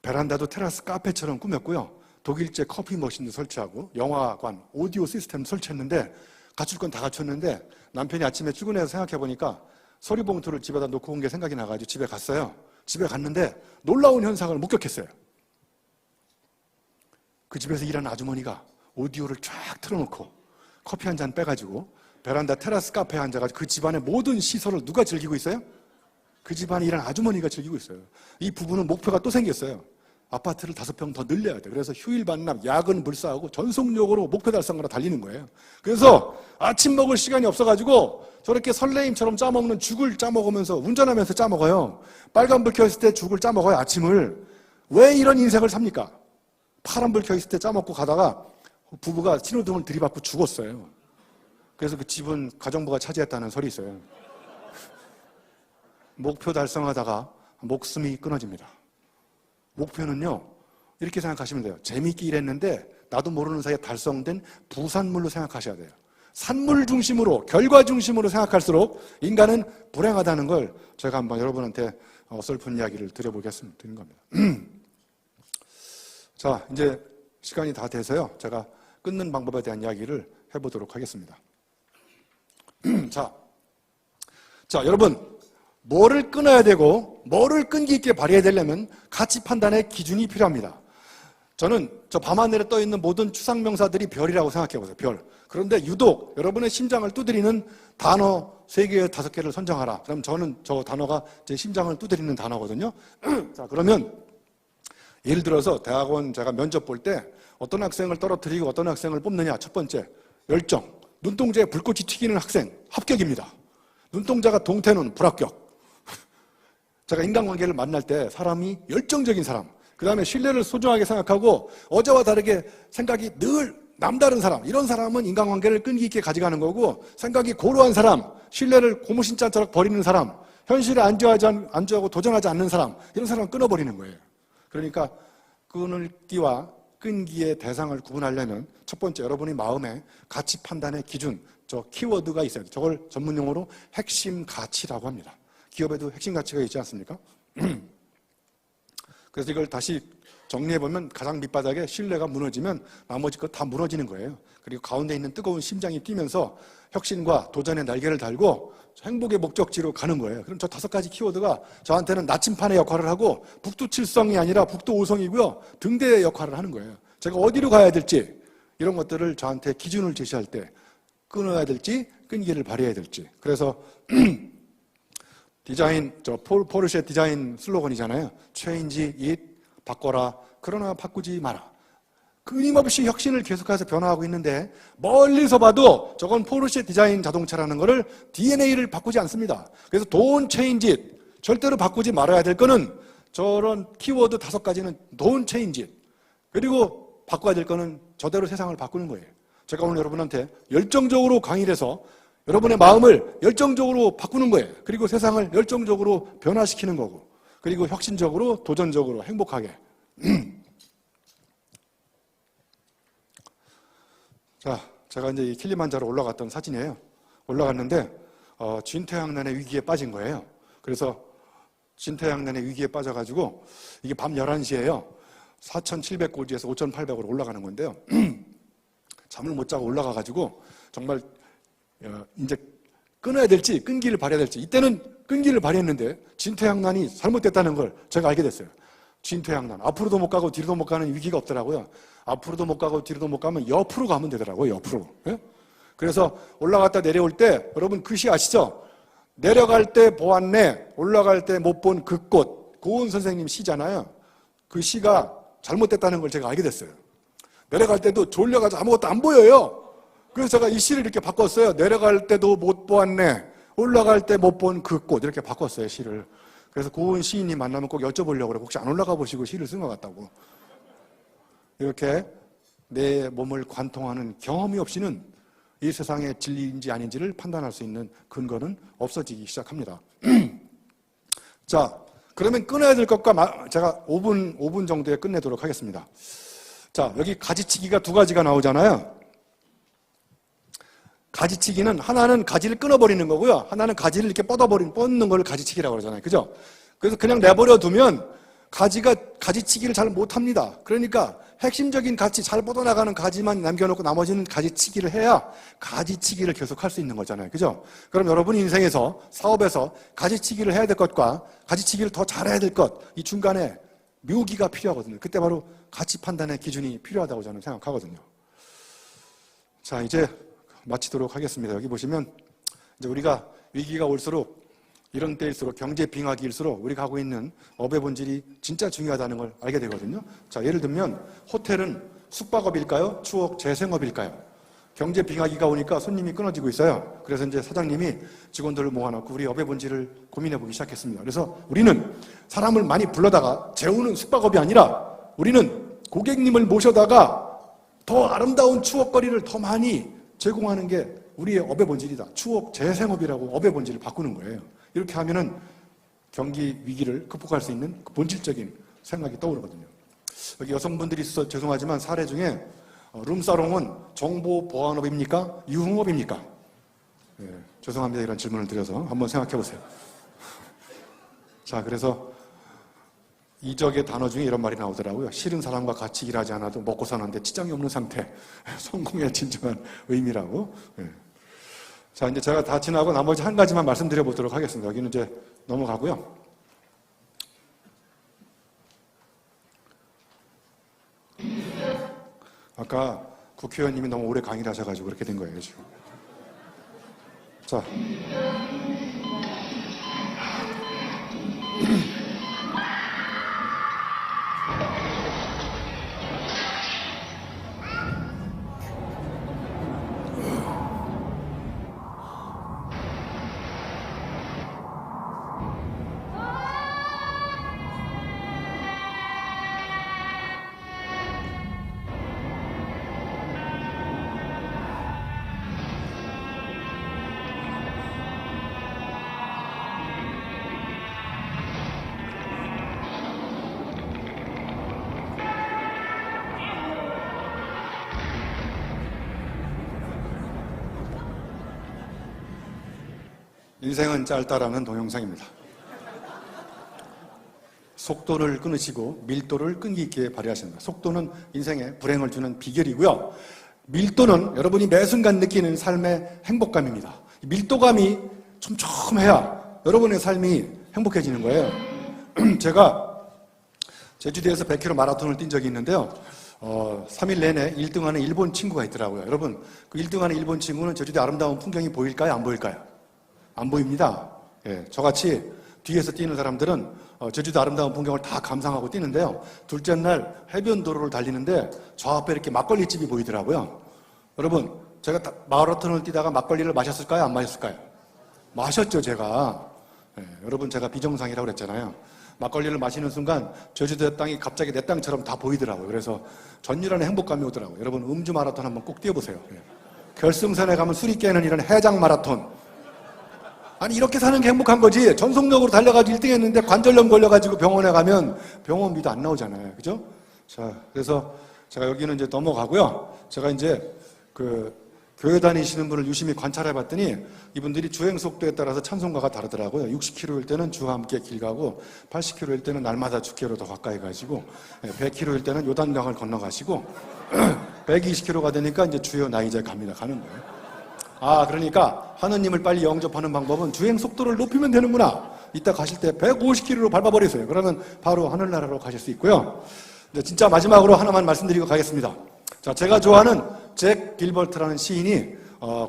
베란다도 테라스 카페처럼 꾸몄고요. 독일제 커피 머신도 설치하고 영화관, 오디오 시스템 설치했는데 갖출 건 다 갖췄는데 남편이 아침에 출근해서 생각해보니까 서리봉투를 집에다 놓고 온 게 생각이 나가지고 집에 갔어요. 집에 갔는데 놀라운 현상을 목격했어요. 그 집에서 일하는 아주머니가 오디오를 쫙 틀어놓고 커피 한 잔 빼가지고 베란다 테라스 카페에 앉아가지고 그 집안의 모든 시설을 누가 즐기고 있어요? 그 집안에 일하는 아주머니가 즐기고 있어요. 이 부부는 목표가 또 생겼어요. 아파트를 5평 더 늘려야 돼. 그래서 휴일 반납, 야근 불사하고 전속력으로 목표 달성하러 달리는 거예요. 그래서 아침 먹을 시간이 없어가지고 저렇게 설레임처럼 짜먹는 죽을 짜먹으면서 운전하면서 짜먹어요. 빨간불 켜있을 때 죽을 짜먹어요, 아침을. 왜 이런 인생을 삽니까? 파란불 켜있을 때 짜먹고 가다가 부부가 신호등을 들이받고 죽었어요. 그래서 그 집은 가정부가 차지했다는 설이 있어요. 목표 달성하다가 목숨이 끊어집니다. 목표는요, 이렇게 생각하시면 돼요. 재미있게 일했는데 나도 모르는 사이에 달성된 부산물로 생각하셔야 돼요. 산물 중심으로, 결과 중심으로 생각할수록 인간은 불행하다는 걸 제가 한번 여러분한테 어설픈 이야기를 드려보겠습니다. 드린 겁니다. 자, 이제 시간이 다 돼서요. 제가 끊는 방법에 대한 이야기를 해보도록 하겠습니다. 자, 여러분, 뭐를 끊어야 되고 뭐를 끈기 있게 발휘해야 되려면 가치 판단의 기준이 필요합니다. 저는 저 밤하늘에 떠 있는 모든 추상명사들이 별이라고 생각해 보세요. 별. 그런데 유독 여러분의 심장을 두드리는 단어 3개, 5개를 선정하라. 그럼 저는 저 단어가 제 심장을 두드리는 단어거든요. 자, 그러면 예를 들어서 대학원 제가 면접 볼 때 어떤 학생을 떨어뜨리고 어떤 학생을 뽑느냐. 첫 번째, 열정. 눈동자에 불꽃이 튀기는 학생, 합격입니다. 눈동자가 동태는 불합격. 제가 인간관계를 만날 때 사람이 열정적인 사람, 그 다음에 신뢰를 소중하게 생각하고 어제와 다르게 생각이 늘 남다른 사람, 이런 사람은 인간관계를 끈기 있게 가져가는 거고, 생각이 고루한 사람, 신뢰를 고무신자처럼 버리는 사람, 현실에 안주하고 도전하지 않는 사람, 이런 사람은 끊어버리는 거예요. 그러니까 끊을기와 끈기의 대상을 구분하려면 첫 번째, 여러분이 마음에 가치 판단의 기준, 저 키워드가 있어요. 저걸 전문용어로 핵심 가치라고 합니다. 기업에도 핵심 가치가 있지 않습니까? 그래서 이걸 다시 정리해보면 가장 밑바닥에 신뢰가 무너지면 나머지 것 다 무너지는 거예요. 그리고 가운데 있는 뜨거운 심장이 뛰면서 혁신과 도전의 날개를 달고 행복의 목적지로 가는 거예요. 그럼 저 5가지 키워드가 저한테는 나침판의 역할을 하고 북두칠성이 아니라 북두오성이고요. 등대의 역할을 하는 거예요. 제가 어디로 가야 될지 이런 것들을 저한테 기준을 제시할 때 끊어야 될지 끈기를 발휘해야 될지. 그래서 디자인, 포르쉐 디자인 슬로건이잖아요. Change it, 바꿔라. 그러나 바꾸지 마라. 끊임없이 혁신을 계속해서 변화하고 있는데 멀리서 봐도 저건 포르쉐 디자인 자동차라는 거를 DNA를 바꾸지 않습니다. 그래서 don't change it. 절대로 바꾸지 말아야 될 거는 저런 키워드 5가지는 don't change it. 그리고 바꿔야 될 거는 저대로 세상을 바꾸는 거예요. 제가 오늘 여러분한테 열정적으로 강의를 해서 여러분의 마음을 열정적으로 바꾸는 거예요. 그리고 세상을 열정적으로 변화시키는 거고, 그리고 혁신적으로, 도전적으로, 행복하게. 자, 제가 이제 이 킬리만자로 올라갔던 사진이에요. 올라갔는데 진퇴양난의 위기에 빠진 거예요. 그래서 진퇴양난의 위기에 빠져가지고 이게 밤 11시에요. 4,700고지에서 5,800으로 올라가는 건데요. 잠을 못 자고 올라가가지고 정말 이제 끊어야 될지 끈기를 발휘해야 될지, 이때는 끈기를 발휘했는데 진퇴양난이 잘못됐다는 걸 제가 알게 됐어요. 진퇴양난, 앞으로도 못 가고 뒤로도 못 가는 위기가 없더라고요. 앞으로도 못 가고 뒤로도 못 가면 옆으로 가면 되더라고요. 옆으로. 예? 그래서 올라갔다 내려올 때 여러분 그 시 아시죠? 내려갈 때 보았네, 올라갈 때 못 본 그 꽃. 고은 선생님 시잖아요. 그 시가 잘못됐다는 걸 제가 알게 됐어요. 내려갈 때도 졸려가지고 아무것도 안 보여요. 그래서 제가 이 시를 이렇게 바꿨어요. 내려갈 때도 못 보았네, 올라갈 때 못 본 그 꽃. 이렇게 바꿨어요, 시를. 그래서 고은 시인이 만나면 꼭 여쭤보려고 그래요. 혹시 안 올라가 보시고 시를 쓴 것 같다고. 이렇게 내 몸을 관통하는 경험이 없이는 이 세상의 진리인지 아닌지를 판단할 수 있는 근거는 없어지기 시작합니다. 자, 그러면 끊어야 될 것과 제가 5분 정도에 끝내도록 하겠습니다. 자, 여기 가지치기가 2가지가 나오잖아요. 가지치기는 하나는 가지를 끊어버리는 거고요. 하나는 가지를 이렇게 뻗는 걸 가지치기라고 그러잖아요. 그죠? 그래서 그냥 내버려 두면 가지치기를 잘 못합니다. 그러니까 핵심적인 가치, 잘 뻗어나가는 가지만 남겨놓고 나머지는 가지치기를 해야 가지치기를 계속 할 수 있는 거잖아요. 그죠? 그럼 여러분 인생에서, 사업에서 가지치기를 해야 될 것과 가지치기를 더 잘해야 될 것, 이 중간에 묘기가 필요하거든요. 그때 바로 가치 판단의 기준이 필요하다고 저는 생각하거든요. 자, 이제 마치도록 하겠습니다. 여기 보시면 이제 우리가 위기가 올수록, 이런 때일수록, 경제 빙하기일수록 우리가 하고 있는 업의 본질이 진짜 중요하다는 걸 알게 되거든요. 자, 예를 들면 호텔은 숙박업일까요? 추억 재생업일까요? 경제 빙하기가 오니까 손님이 끊어지고 있어요. 그래서 이제 사장님이 직원들을 모아놓고 우리 업의 본질을 고민해보기 시작했습니다. 그래서 우리는 사람을 많이 불러다가 재우는 숙박업이 아니라 우리는 고객님을 모셔다가 더 아름다운 추억거리를 더 많이 제공하는 게 우리의 업의 본질이다. 추억 재생업이라고 업의 본질을 바꾸는 거예요. 이렇게 하면은 경기 위기를 극복할 수 있는 그 본질적인 생각이 떠오르거든요. 여기 여성분들이 있어서 죄송하지만 사례 중에 룸사롱은 정보보안업입니까? 유흥업입니까? 예, 죄송합니다. 이런 질문을 드려서 한번 생각해 보세요. 자, 그래서 이적의 단어 중에 이런 말이 나오더라고요. 싫은 사람과 같이 일하지 않아도 먹고 사는데 지장이 없는 상태. 성공의 진정한 의미라고. 예. 자, 이제 제가 다 지나고 나머지 한 가지만 말씀드려 보도록 하겠습니다. 여기는 이제 넘어가고요. 아까 국회의원님이 너무 오래 강의를 하셔가지고 그렇게 된 거예요, 지금. 자. 인생은 짧다라는 동영상입니다. 속도를 끊으시고 밀도를 끈기 있게 발휘하십니다. 속도는 인생에 불행을 주는 비결이고요. 밀도는 여러분이 매 순간 느끼는 삶의 행복감입니다. 밀도감이 촘촘해야 여러분의 삶이 행복해지는 거예요. 제가 제주도에서 100km 마라톤을 뛴 적이 있는데요. 3일 내내 1등하는 일본 친구가 있더라고요. 여러분, 그 1등하는 일본 친구는 제주도의 아름다운 풍경이 보일까요? 안 보일까요? 안 보입니다. 예, 저같이 뒤에서 뛰는 사람들은 제주도 아름다운 풍경을 다 감상하고 뛰는데요. 둘째 날 해변도로를 달리는데 저 앞에 이렇게 막걸리집이 보이더라고요. 여러분, 제가 마라톤을 뛰다가 막걸리를 마셨을까요? 안 마셨을까요? 마셨죠, 제가. 예, 여러분, 제가 비정상이라고 그랬잖아요. 막걸리를 마시는 순간 제주도의 땅이 갑자기 내 땅처럼 다 보이더라고요. 그래서 전율하는 행복감이 오더라고요. 여러분, 음주 마라톤 한번 꼭 뛰어보세요. 예. 결승선에 가면 술이 깨는 이런 해장 마라톤. 아니, 이렇게 사는 게 행복한 거지. 전속력으로 달려가지고 1등 했는데 관절염 걸려가지고 병원에 가면 병원비도 안 나오잖아요. 그죠? 자, 그래서 제가 여기는 이제 넘어가고요. 제가 이제 교회 다니시는 분을 유심히 관찰해 봤더니 이분들이 주행 속도에 따라서 찬송가가 다르더라고요. 60km일 때는 주와 함께 길 가고 80km일 때는 날마다 주께로 더 가까이 가시고 100km일 때는 요단강을 건너가시고 120km가 되니까 이제 주여 나 이제 갑니다. 가는 거예요. 아, 그러니까 하느님을 빨리 영접하는 방법은 주행 속도를 높이면 되는구나. 이따 가실 때 150km로 밟아버리세요. 그러면 바로 하늘나라로 가실 수 있고요. 근데 진짜 마지막으로 하나만 말씀드리고 가겠습니다. 자, 제가 좋아하는 잭 길버트라는 시인이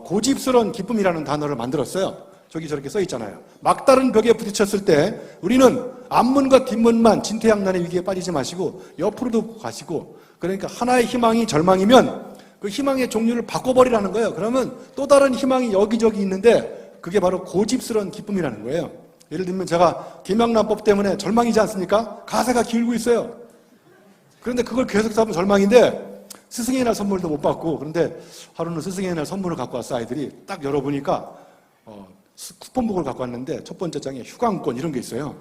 고집스러운 기쁨이라는 단어를 만들었어요. 저기 저렇게 써 있잖아요. 막다른 벽에 부딪혔을 때 우리는 앞문과 뒷문만 진퇴양난의 위기에 빠지지 마시고 옆으로도 가시고, 그러니까 하나의 희망이 절망이면 그 희망의 종류를 바꿔버리라는 거예요. 그러면 또 다른 희망이 여기저기 있는데 그게 바로 고집스러운 기쁨이라는 거예요. 예를 들면 제가 김영란법 때문에 절망이지 않습니까? 가세가 기울고 있어요. 그런데 그걸 계속 잡으면 절망인데 스승의 날 선물도 못 받고, 그런데 하루는 스승의 날 선물을 갖고 왔어. 아이들이 딱 열어보니까 쿠폰북을 갖고 왔는데 첫 번째 장에 휴강권 이런 게 있어요.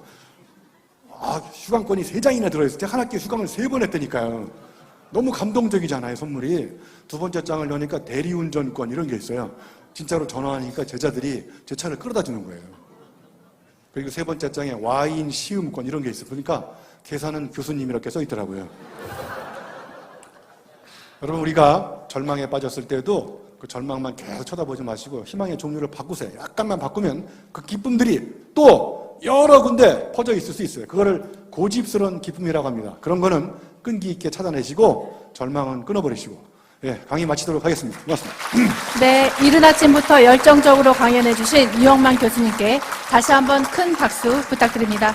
아, 휴강권이 3장이나 들어있을 때 한 학기에 휴강을 3번 했다니까요. 너무 감동적이잖아요, 선물이. 두 번째 장을 여니까 대리운전권 이런 게 있어요. 진짜로 전화하니까 제자들이 제 차를 끌어다 주는 거예요. 그리고 세 번째 장에 와인 시음권 이런 게 있어요. 그러니까 계산은 교수님 이렇게 써 있더라고요. 여러분, 우리가 절망에 빠졌을 때도 그 절망만 계속 쳐다보지 마시고 희망의 종류를 바꾸세요. 약간만 바꾸면 그 기쁨들이 또 여러 군데 퍼져 있을 수 있어요. 그거를 고집스러운 기쁨이라고 합니다. 그런 거는 끈기 있게 찾아내시고 절망은 끊어버리시고. 예, 강의 마치도록 하겠습니다. 고맙습니다.
네, 이른 아침부터 열정적으로 강연해 주신 유영만 교수님께 다시 한번 큰 박수 부탁드립니다.